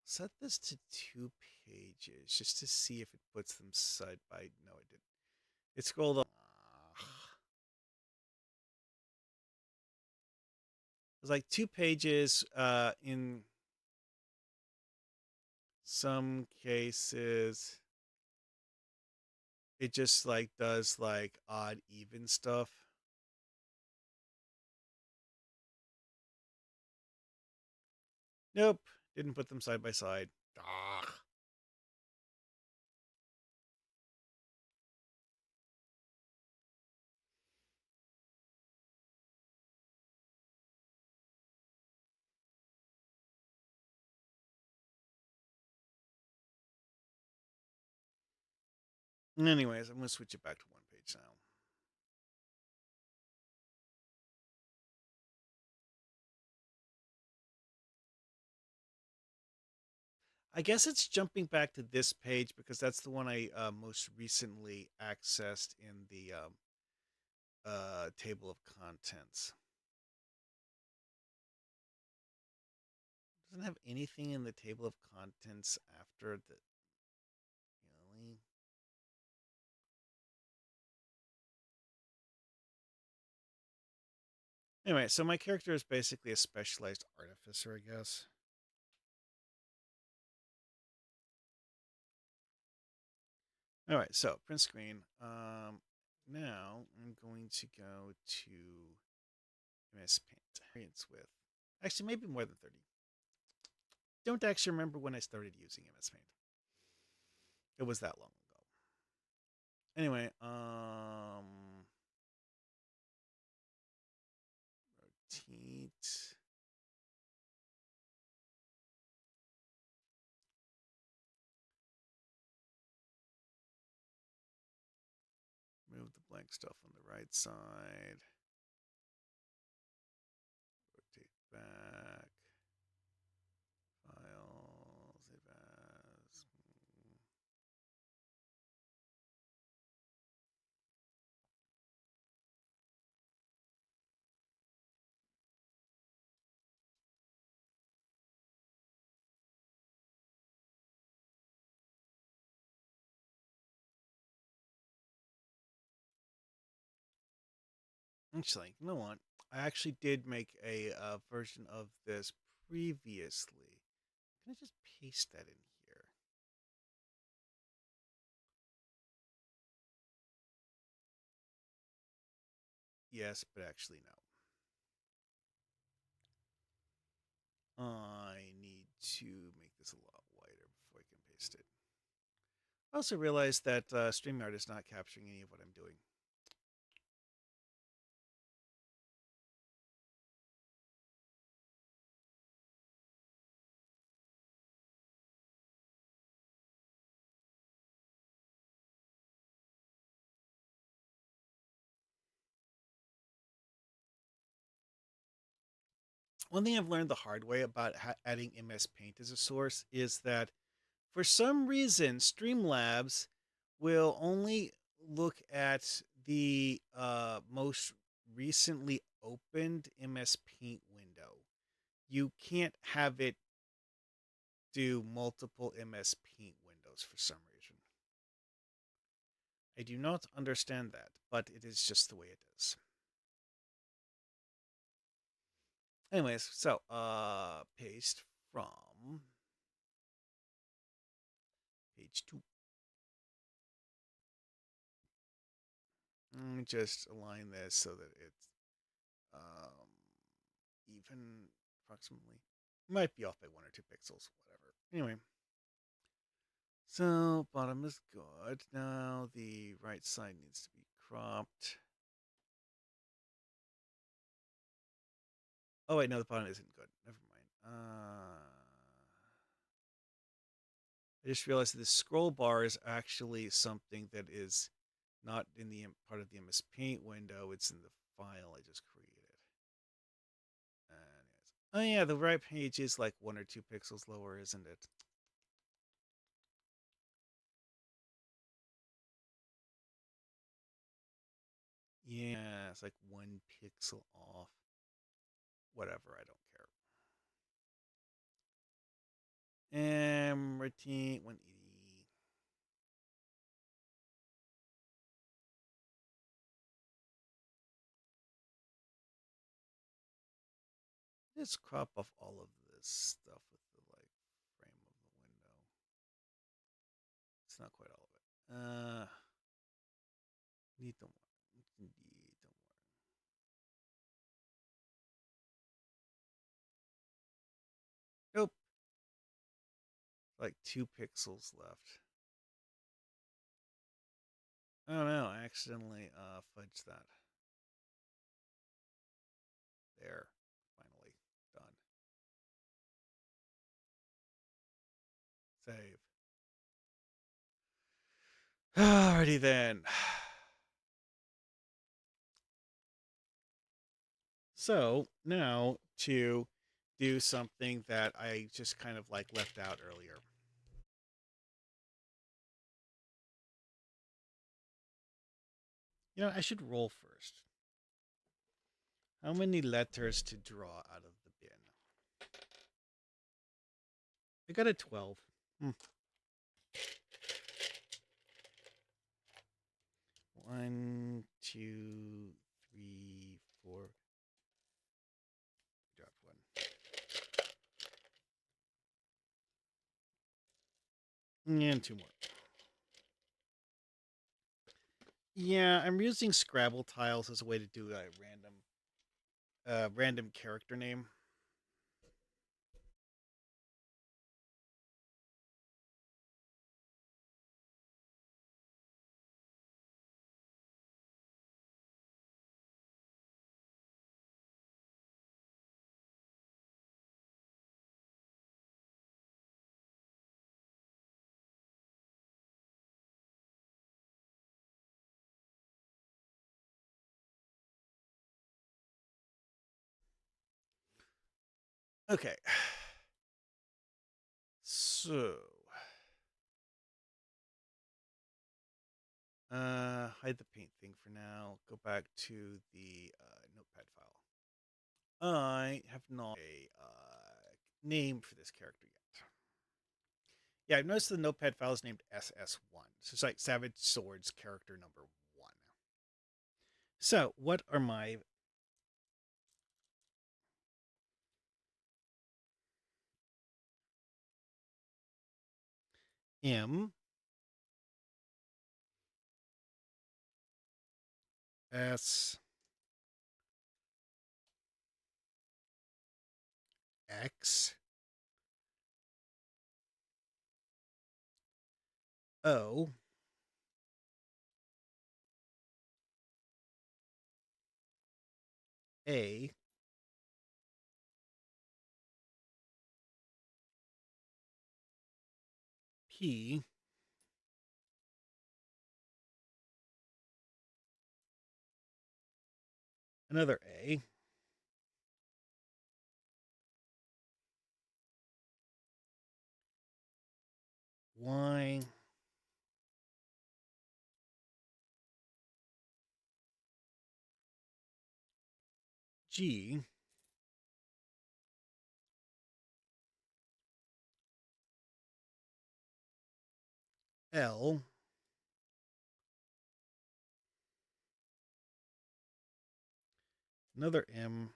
Set this to 2 pages just to see if it puts them side by. No, it didn't. It scrolled up. It's like 2 pages. In some cases, it just like does like odd even stuff. Nope, didn't put them side by side. Ah. Anyways, I'm gonna switch it back to 1 page now. I guess it's jumping back to this page because that's the one I most recently accessed in the table of contents. Doesn't have anything in the table of contents after the. Really? Anyway, so my character is basically a specialized artificer, I guess. All right, so print screen. Now I'm going to go to MS Paint. Experience with actually maybe more than 30. Don't actually remember when I started using MS Paint. It was that long ago. Anyway, rotate. Move the blank stuff on the right side. Actually, you know what? I actually did make a version of this previously. Can I just paste that in here? Yes, but actually no. I need to make this a lot wider before I can paste it. I also realized that StreamYard is not capturing any of what I'm doing. One thing I've learned the hard way about adding MS Paint as a source is that for some reason, Streamlabs will only look at the most recently opened MS Paint window. You can't have it do multiple MS Paint windows for some reason. I do not understand that, but it is just the way it is. Anyways, so paste from page 2. Just align this so that it's um, even approximately. Might be off by 1 or 2 pixels, whatever. Anyway, so bottom is good. Now the right side needs to be cropped. Oh wait, no, the bottom isn't good. Never mind. I just realized that this scroll bar is actually something that is not in the part of the MS Paint window. It's in the file I just created. Oh yeah, the right page is like 1 or 2 pixels lower, isn't it? Yeah, it's like 1 pixel off. Whatever, I don't care. And routine 180. Just crop off all of this stuff with the like frame of the window. It's not quite all of it. Need the one. Need the one. Nope. Like 2 pixels left. Oh no, I accidentally fudged that. There. Finally. Done. Save. Alrighty then. So now to do something that I just kind of like left out earlier. You know, I should roll first. How many letters to draw out of the bin? I got a 12. Hmm. 1, 2, 3, 4. Dropped one. And 2 more. Yeah, I'm using Scrabble tiles as a way to do a random character name. Okay. So, hide the paint thing for now. Go back to the notepad file. I have not a name for this character yet. Yeah, I've noticed the notepad file is named SS1. So it's like Savage Swords character number 1. So, what are my M S X O A P another A Y G L another M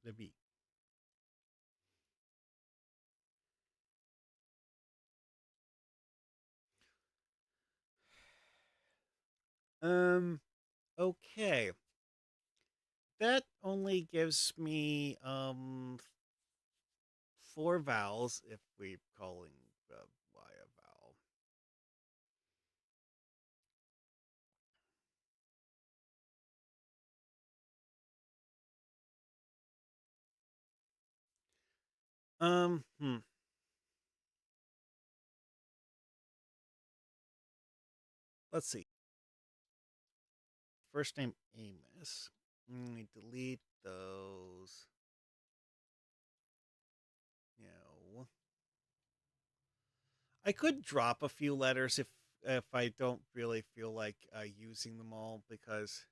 and a B. Um okay. That only gives me four vowels if we're calling Y a vowel. Hmm. Let's see. First name Amos. Let me delete those. No. I could drop a few letters if I don't really feel like using them all because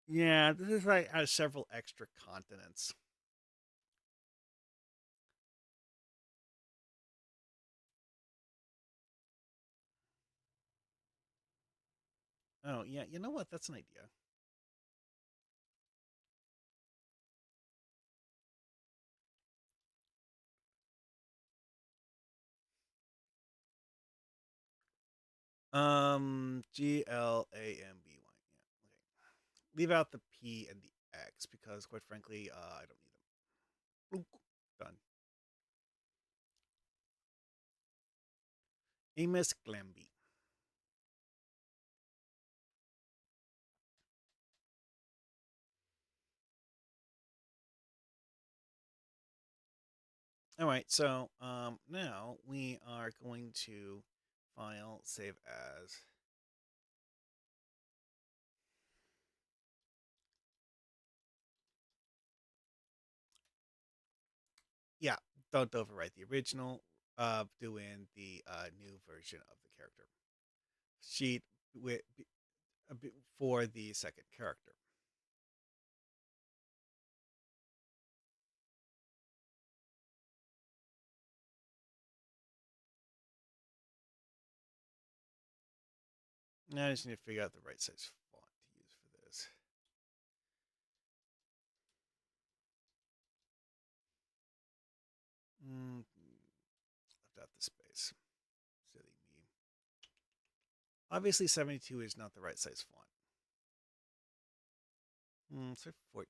yeah, this is like several extra continents. Oh yeah, you know what? That's an idea. GLAMBY. Yeah. Okay. Leave out the P and the X because, quite frankly, I don't need them. Oop, done. Amos Glamby. All right, so now we are going to file save as. Yeah, don't overwrite the original. Do in the new version of the character sheet with for the second character. Now I just need to figure out the right size font to use for this. Left out the space. Silly me. Obviously, 72 is not the right size font. So 14.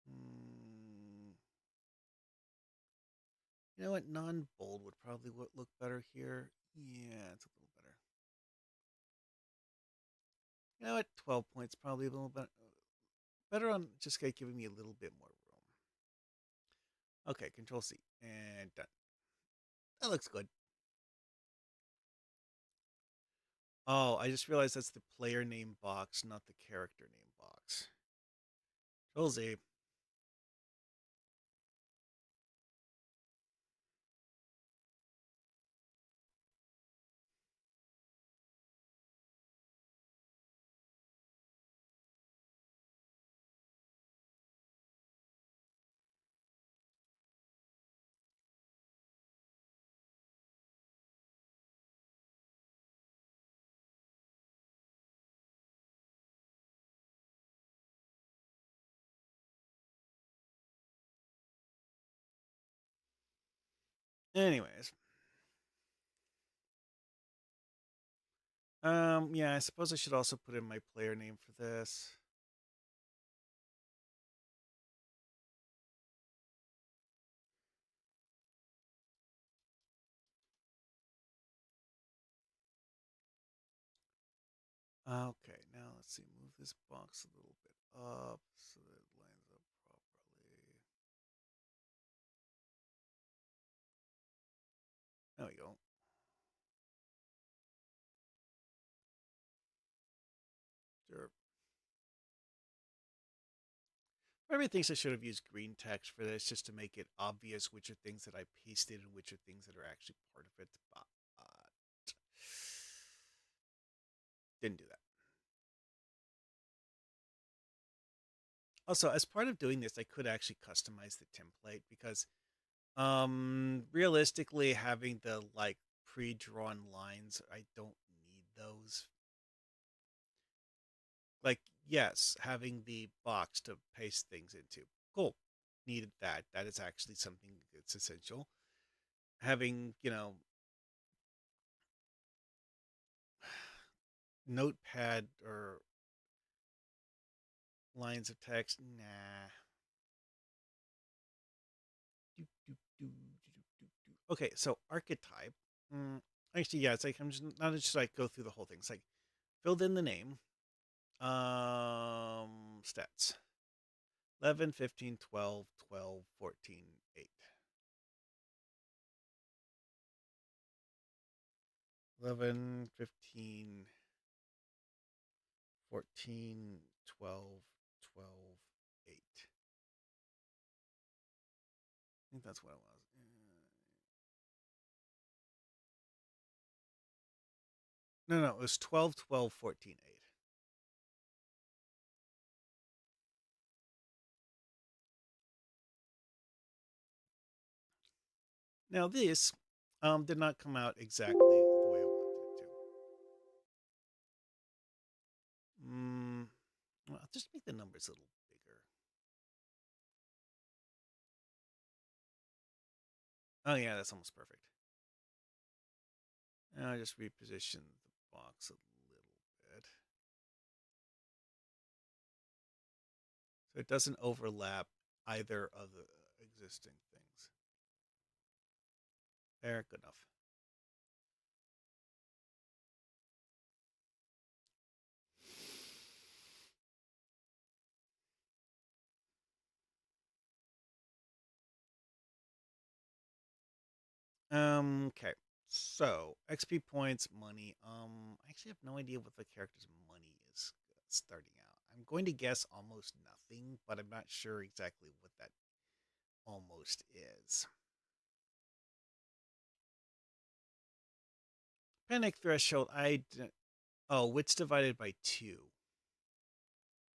Mm, you know what? Non bold would probably look better here. Yeah, it's a little better. You know what? 12 points probably a little better. Better on just giving me a little bit more room. Okay, Control C and done. That looks good. Oh, I just realized that's the player name box, not the character name box. Control Z. Anyways, yeah, I suppose I should also put in my player name for this. Okay, now let's see. Move this box a little bit up so that it lines up properly. There we go. Sure. Everybody thinks I should have used green text for this just to make it obvious which are things that I pasted and which are things that are actually part of it, but didn't do that. Also, as part of doing this, I could actually customize the template because realistically having the like pre-drawn lines, I don't need those. Like, yes, having the box to paste things into. Cool. Needed that. That is actually something that's essential. Having, notepad or lines of text, nah. Okay, so archetype. Mm, actually, yeah, it's like I'm just not just like go through the whole thing. It's like filled in the name, stats 11, 15, 12, 12, 14, 8. 11, 15, 14, 12, 12, 8. I think that's what it was. No, no, it was 12, 12, 14, 8. Now, this did not come out exactly the way I wanted it to. Well, I'll just make the numbers a little bigger. Oh, yeah, that's almost perfect. And I'll just reposition the box a little bit so it doesn't overlap either of the existing things. There, good enough. Okay. So XP points, money. I actually have no idea what the character's money is starting out. I'm going to guess almost nothing, but I'm not sure exactly what that almost is. Panic threshold. Oh, wits divided by 2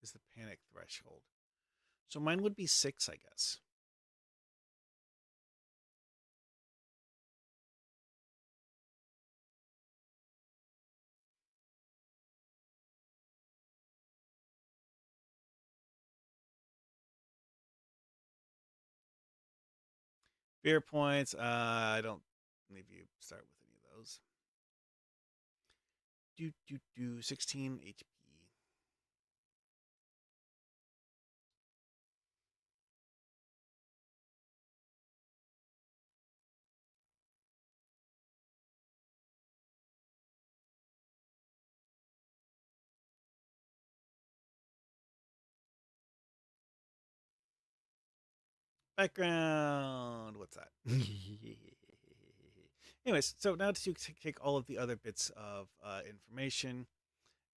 is the panic threshold. So mine would be 6, I guess. Fear points. I don't believe you start with any of those. 16 HP. Background. What's that? Anyways, so now to take all of the other bits of information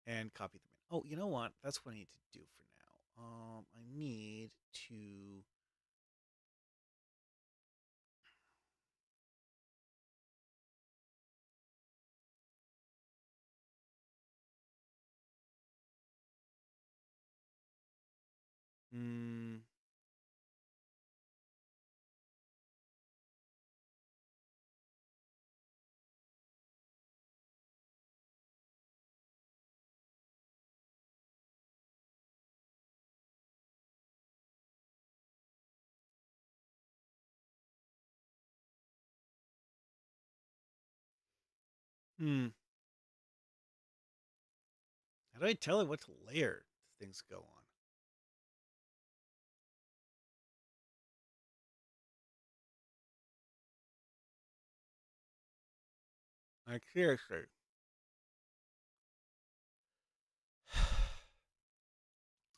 and copy them in. Oh, you know what? That's what I need to do for now. I need to. Hmm. Hmm. How do I tell it what layer things go on? Like seriously.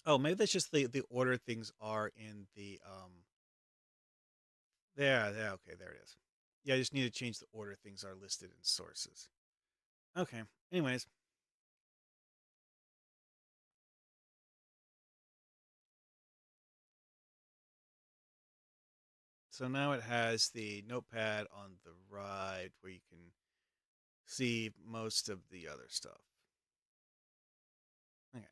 Oh, maybe that's just the order things are in the there, there, okay, there it is. Yeah, I just need to change the order things are listed in sources. Okay. Anyways, so now it has the notepad on the right where you can see most of the other stuff. Okay.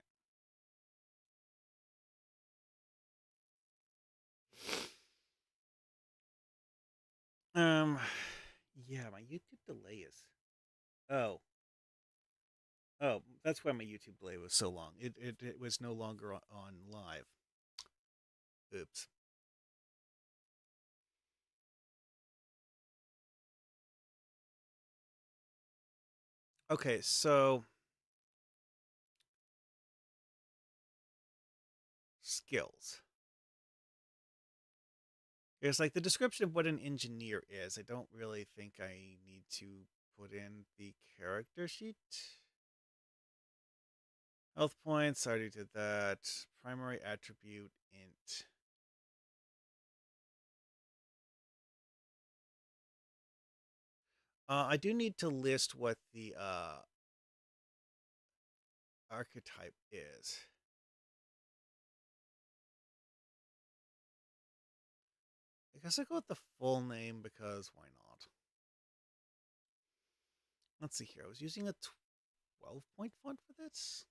Um yeah, my YouTube delay is oh. Oh, that's why my YouTube delay was so long. It was no longer on live. Oops. Okay, so skills. It's like the description of what an engineer is. I don't really think I need to put in the character sheet. Health points, I already did that. Primary attribute int. I do need to list what the archetype is. I guess I go with the full name because why not? Let's see here. I was using a 12-point font for this.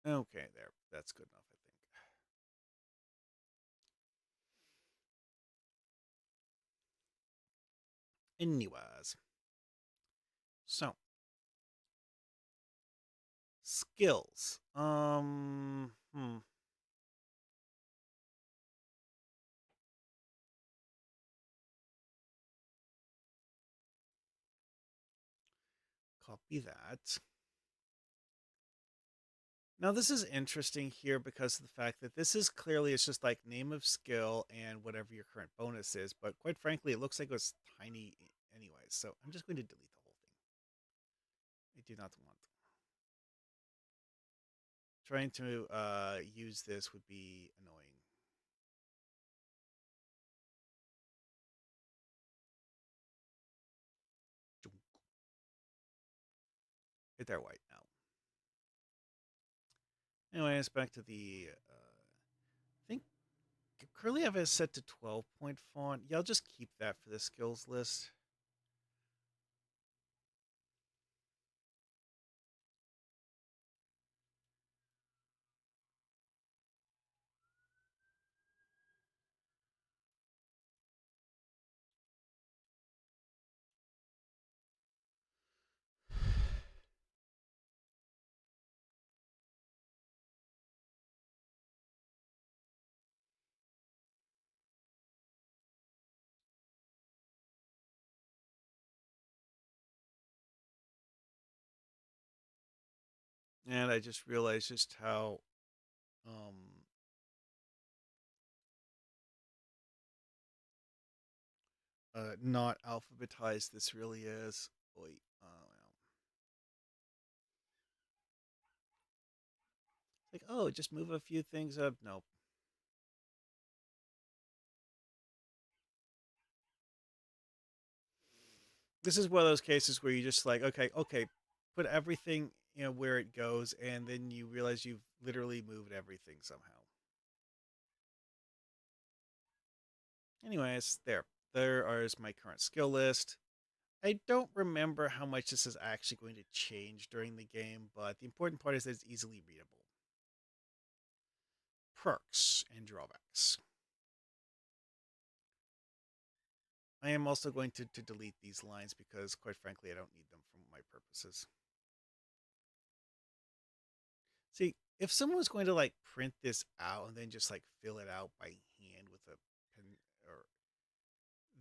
Okay, there. That's good enough, I think. Anyways, so skills. Copy that. Now this is interesting here because of the fact that this is clearly it's just like name of skill and whatever your current bonus is, but quite frankly, it looks like it was tiny anyways. So I'm just going to delete the whole thing. I do not want. Trying to use this would be annoying. Hit that white now. Anyways, back to the. I think currently I have it set to 12-point font. Yeah, I'll just keep that for the skills list. And I just realized just how um, not alphabetized this really is. Oy, well. Like, oh, just move a few things up. Nope. This is one of those cases where you just like, okay, okay, put everything where it goes, and then you realize you've literally moved everything somehow. Anyways, there is my current skill list. I don't remember how much this is actually going to change during the game, but the important part is that it's easily readable. Perks and drawbacks. I am also going to delete these lines because, quite frankly, I don't need them for my purposes. See, if someone was going to like print this out and then just like fill it out by hand with a pen, or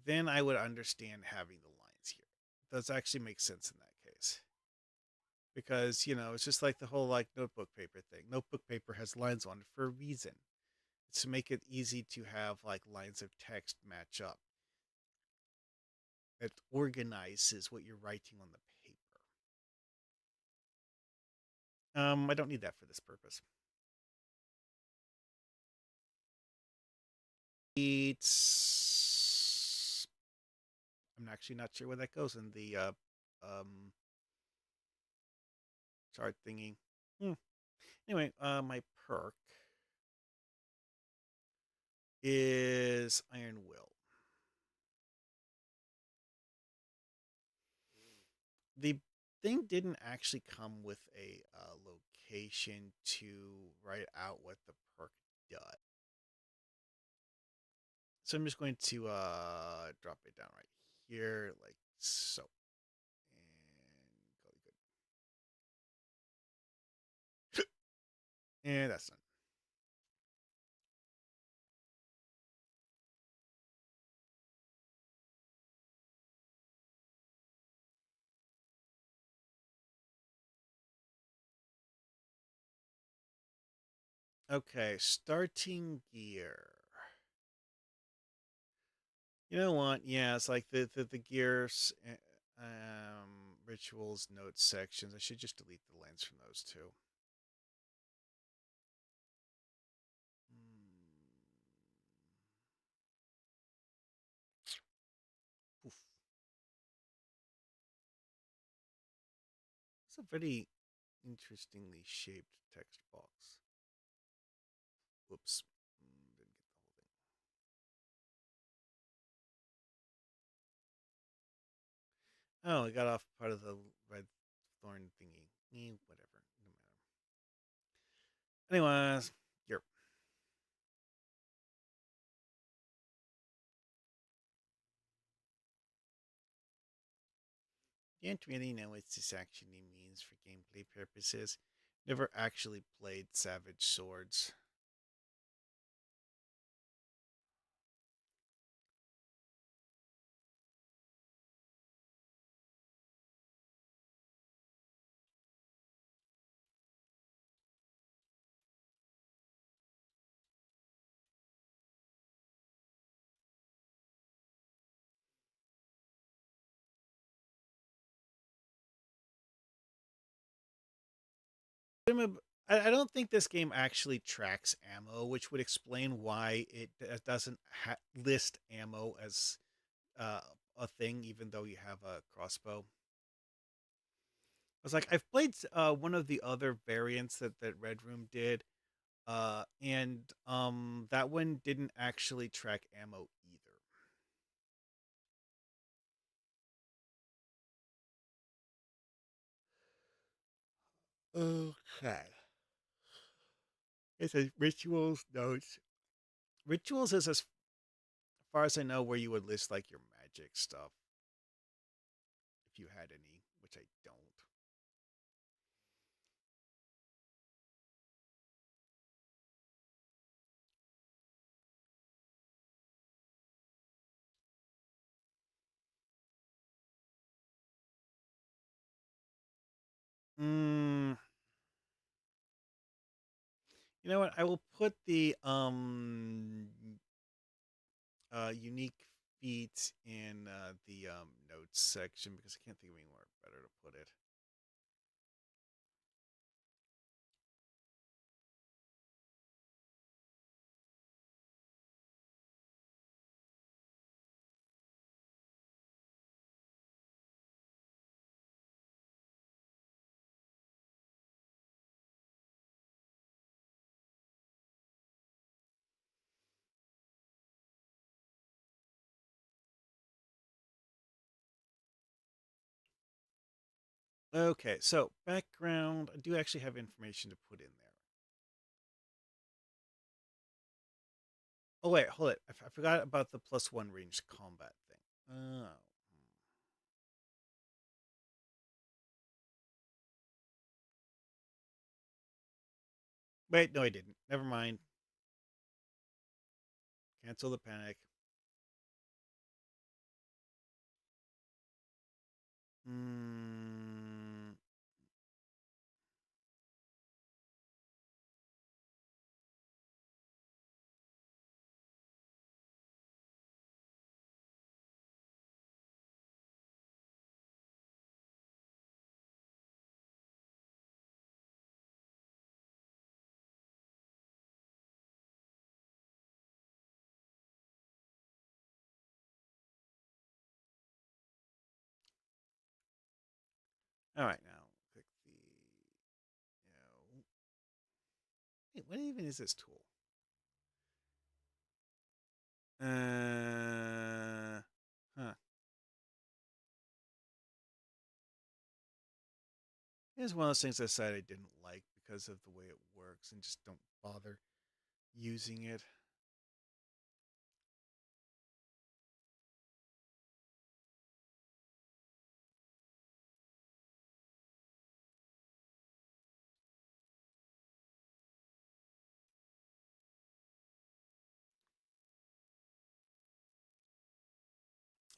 then I would understand having the lines here. It does actually make sense in that case. Because, it's just like the whole like notebook paper thing. Notebook paper has lines on it for a reason. It's to make it easy to have like lines of text match up. It organizes what you're writing on the paper. I don't need that for this purpose. It's I'm actually not sure where that goes in the chart thingy. Hmm. Anyway, my perk is Iron Will. The thing didn't actually come with a location to write out what the perk does. So I'm just going to drop it down right here, like so. And call it good. And that's done. Okay, starting gear. You know what? Yeah, it's like the gears, rituals, notes, sections. I should just delete the lines from those two. Mm. Oof. It's a very interestingly shaped text box. Whoops. Didn't get the whole thing. Oh, I got off part of the red thorn thingy. Whatever. No matter. Anyways, here. Can't really know what this actually means for gameplay purposes. Never actually played Savage Swords. I don't think this game actually tracks ammo, which would explain why it doesn't list ammo as uh, a thing, even though you have a crossbow. I was like, I've played one of the other variants that Red Room did, and that one didn't actually track ammo either. Okay. It says rituals notes. Rituals is as far as I know where you would list like your magic stuff if you had any, which I don't. Mm, you know what? I will put the unique feat in the notes section because I can't think of anywhere better to put it. Okay, so background. I do actually have information to put in there. Oh wait, hold it. I forgot about the +1 ranged combat thing. Oh. Wait, no, I didn't. Never mind. Cancel the panic. Mm, all right, now click the. Wait, what even is this tool? Huh. It's one of those things I said I didn't like because of the way it works and just don't bother using it.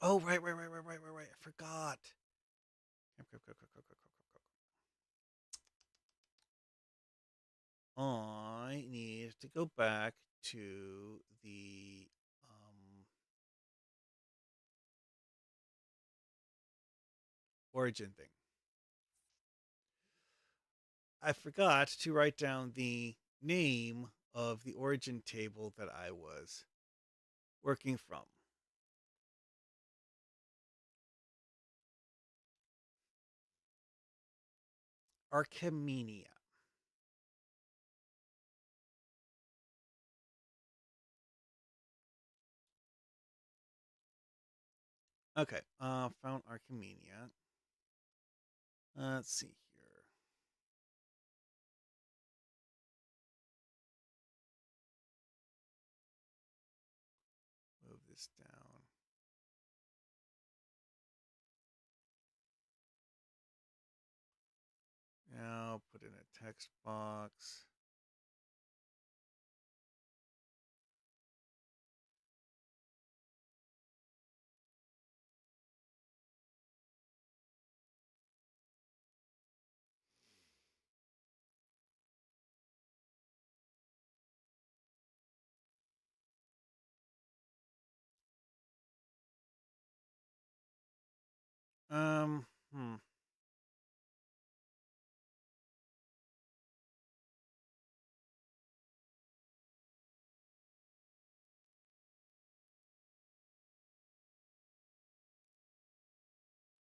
Oh, right. I forgot. I need to go back to the origin thing. I forgot to write down the name of the origin table that I was working from. Archimenia. Okay, found Archimenia. Let's see here. Move this down. Now put in a text box. Um, hmm.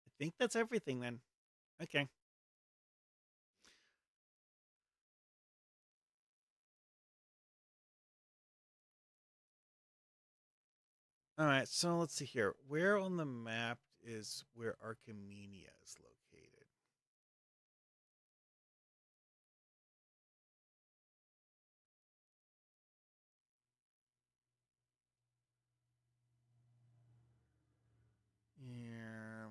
I think that's everything then. Okay. All right, so let's see here. Where on the map is where Archimenia is located? Yeah.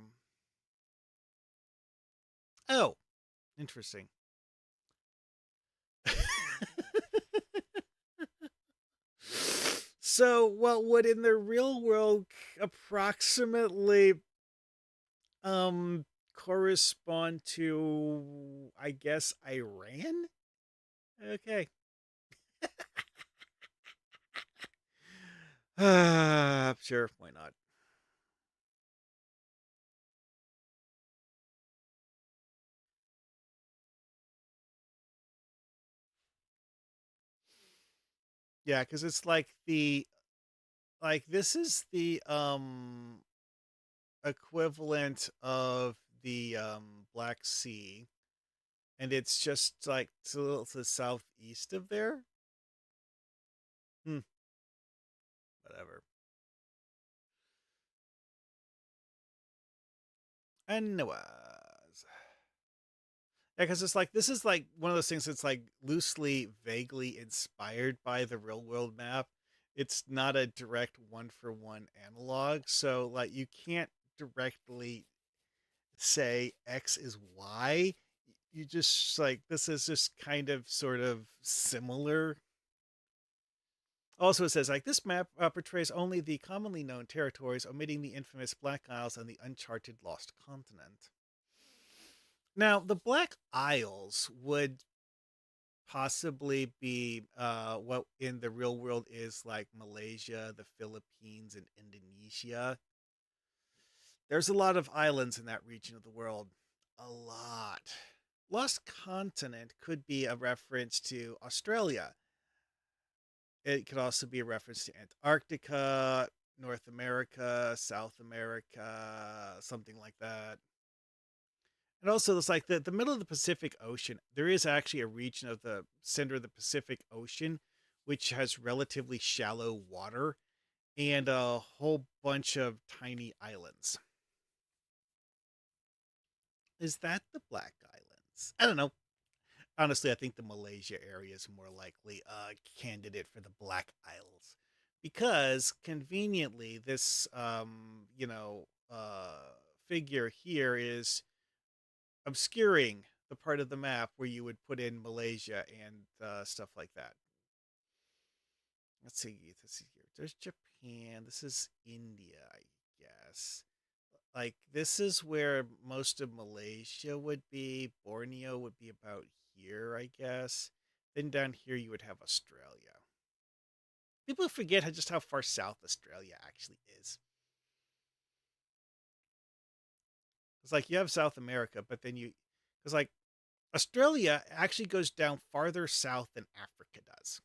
Oh, interesting. So, what would in the real world approximately um correspond to, I guess, Iran? Okay. Sure, why not? Yeah, cuz it's like this is the equivalent of the Black Sea, and it's just like to the southeast of there. Hmm, whatever. Anyways. because it's like this is like one of those things that's like loosely, vaguely inspired by the real world map. It's not a direct one for one analog, so like you can't directly say X is Y. You just like this is just kind of sort of similar. Also, it says like this map portrays only the commonly known territories, omitting the infamous Black Isles and the uncharted Lost Continent. Now, the Black Isles would possibly be what in the real world is like Malaysia, the Philippines, and Indonesia. There's a lot of islands in that region of the world. A lot. Lost Continent could be a reference to Australia. It could also be a reference to Antarctica, North America, South America, something like that. And also, it's like the middle of the Pacific Ocean. There is actually a region of the center of the Pacific Ocean which has relatively shallow water and a whole bunch of tiny islands. Is that the Black Islands? I don't know. Honestly, I think the Malaysia area is more likely a candidate for the Black Isles because conveniently, this figure here is obscuring the part of the map where you would put in Malaysia and stuff like that. Let's see. Let's see here. There's Japan. This is India, I guess. Like this is where most of Malaysia would be. Borneo would be about here, I guess. Then down here you would have Australia. People forget just how far south Australia actually is. It's like you have South America, but then because like Australia actually goes down farther south than Africa does.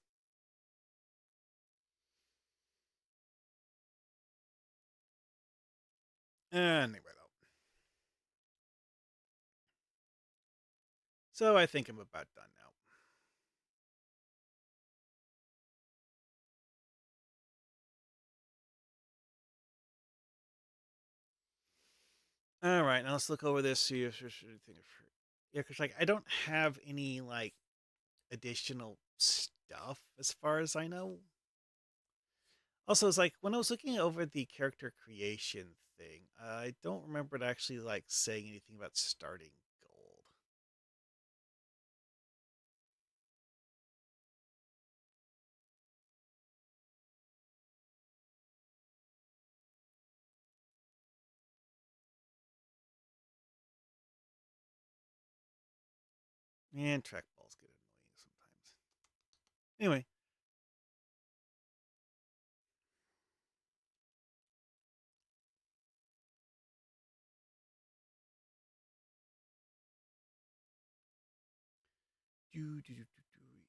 Anyway, though. So I think I'm about done now. All right, now let's look over this. See if there's anything. Yeah, because like I don't have any like additional stuff as far as I know. Also, it's like when I was looking over the character creation thing, I don't remember it actually like saying anything about starting gold. And trackballs get annoying sometimes. Anyway,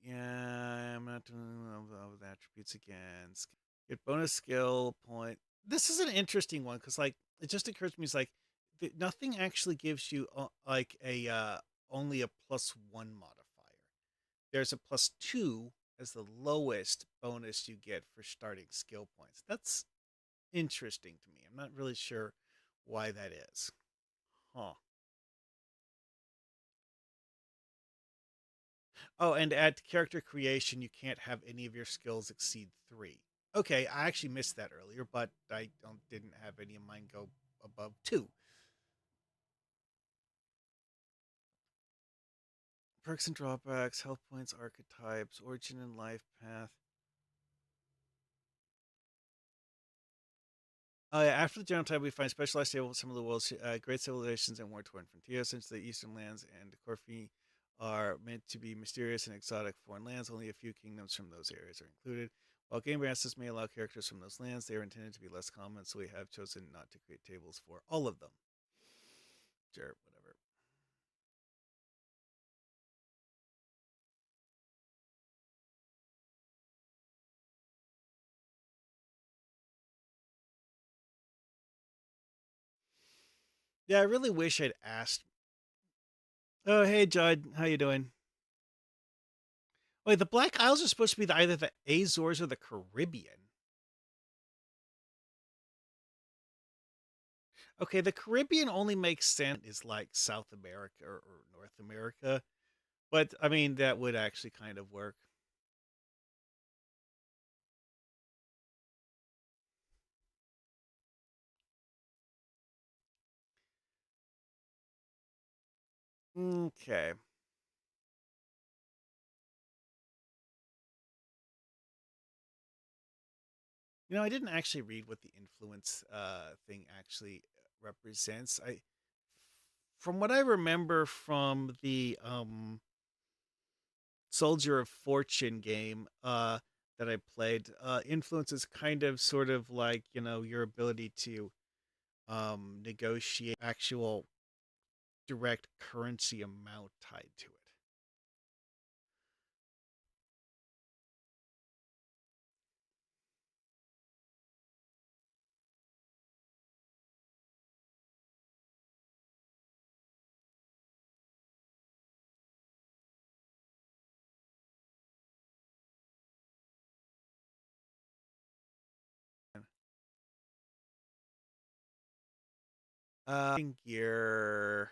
yeah, I'm not doing the attributes again. Get bonus skill point. This is an interesting one because like it just occurs to me, it's like nothing actually gives you like a only a +1 modifier. There's a +2 as the lowest bonus you get for starting skill points. That's interesting to me. I'm not really sure why that is. Huh. Oh, and at character creation, you can't have any of your skills exceed 3. Okay, I actually missed that earlier, but I didn't have any of mine go above 2. Perks and drawbacks, health points, archetypes, origin and life path. Oh yeah, after the general type, we find specialized stable some of the world's great civilizations and war-torn frontiers, since the eastern lands and Corfu are meant to be mysterious and exotic foreign lands. Only a few kingdoms from those areas are included. While game masters may allow characters from those lands, they are intended to be less common, so we have chosen not to create tables for all of them. Sure, whatever. Yeah, I really wish I'd asked. Oh, hey, Judd, how you doing? Wait, the Black Isles are supposed to be either the Azores or the Caribbean. Okay, the Caribbean only makes sense is like South America or North America, but I mean that would actually kind of work. Okay. I didn't actually read what the influence thing actually represents. From what I remember from the Soldier of Fortune game that I played, influence is kind of sort of like, your ability to negotiate actual direct currency amount tied to it. Gear.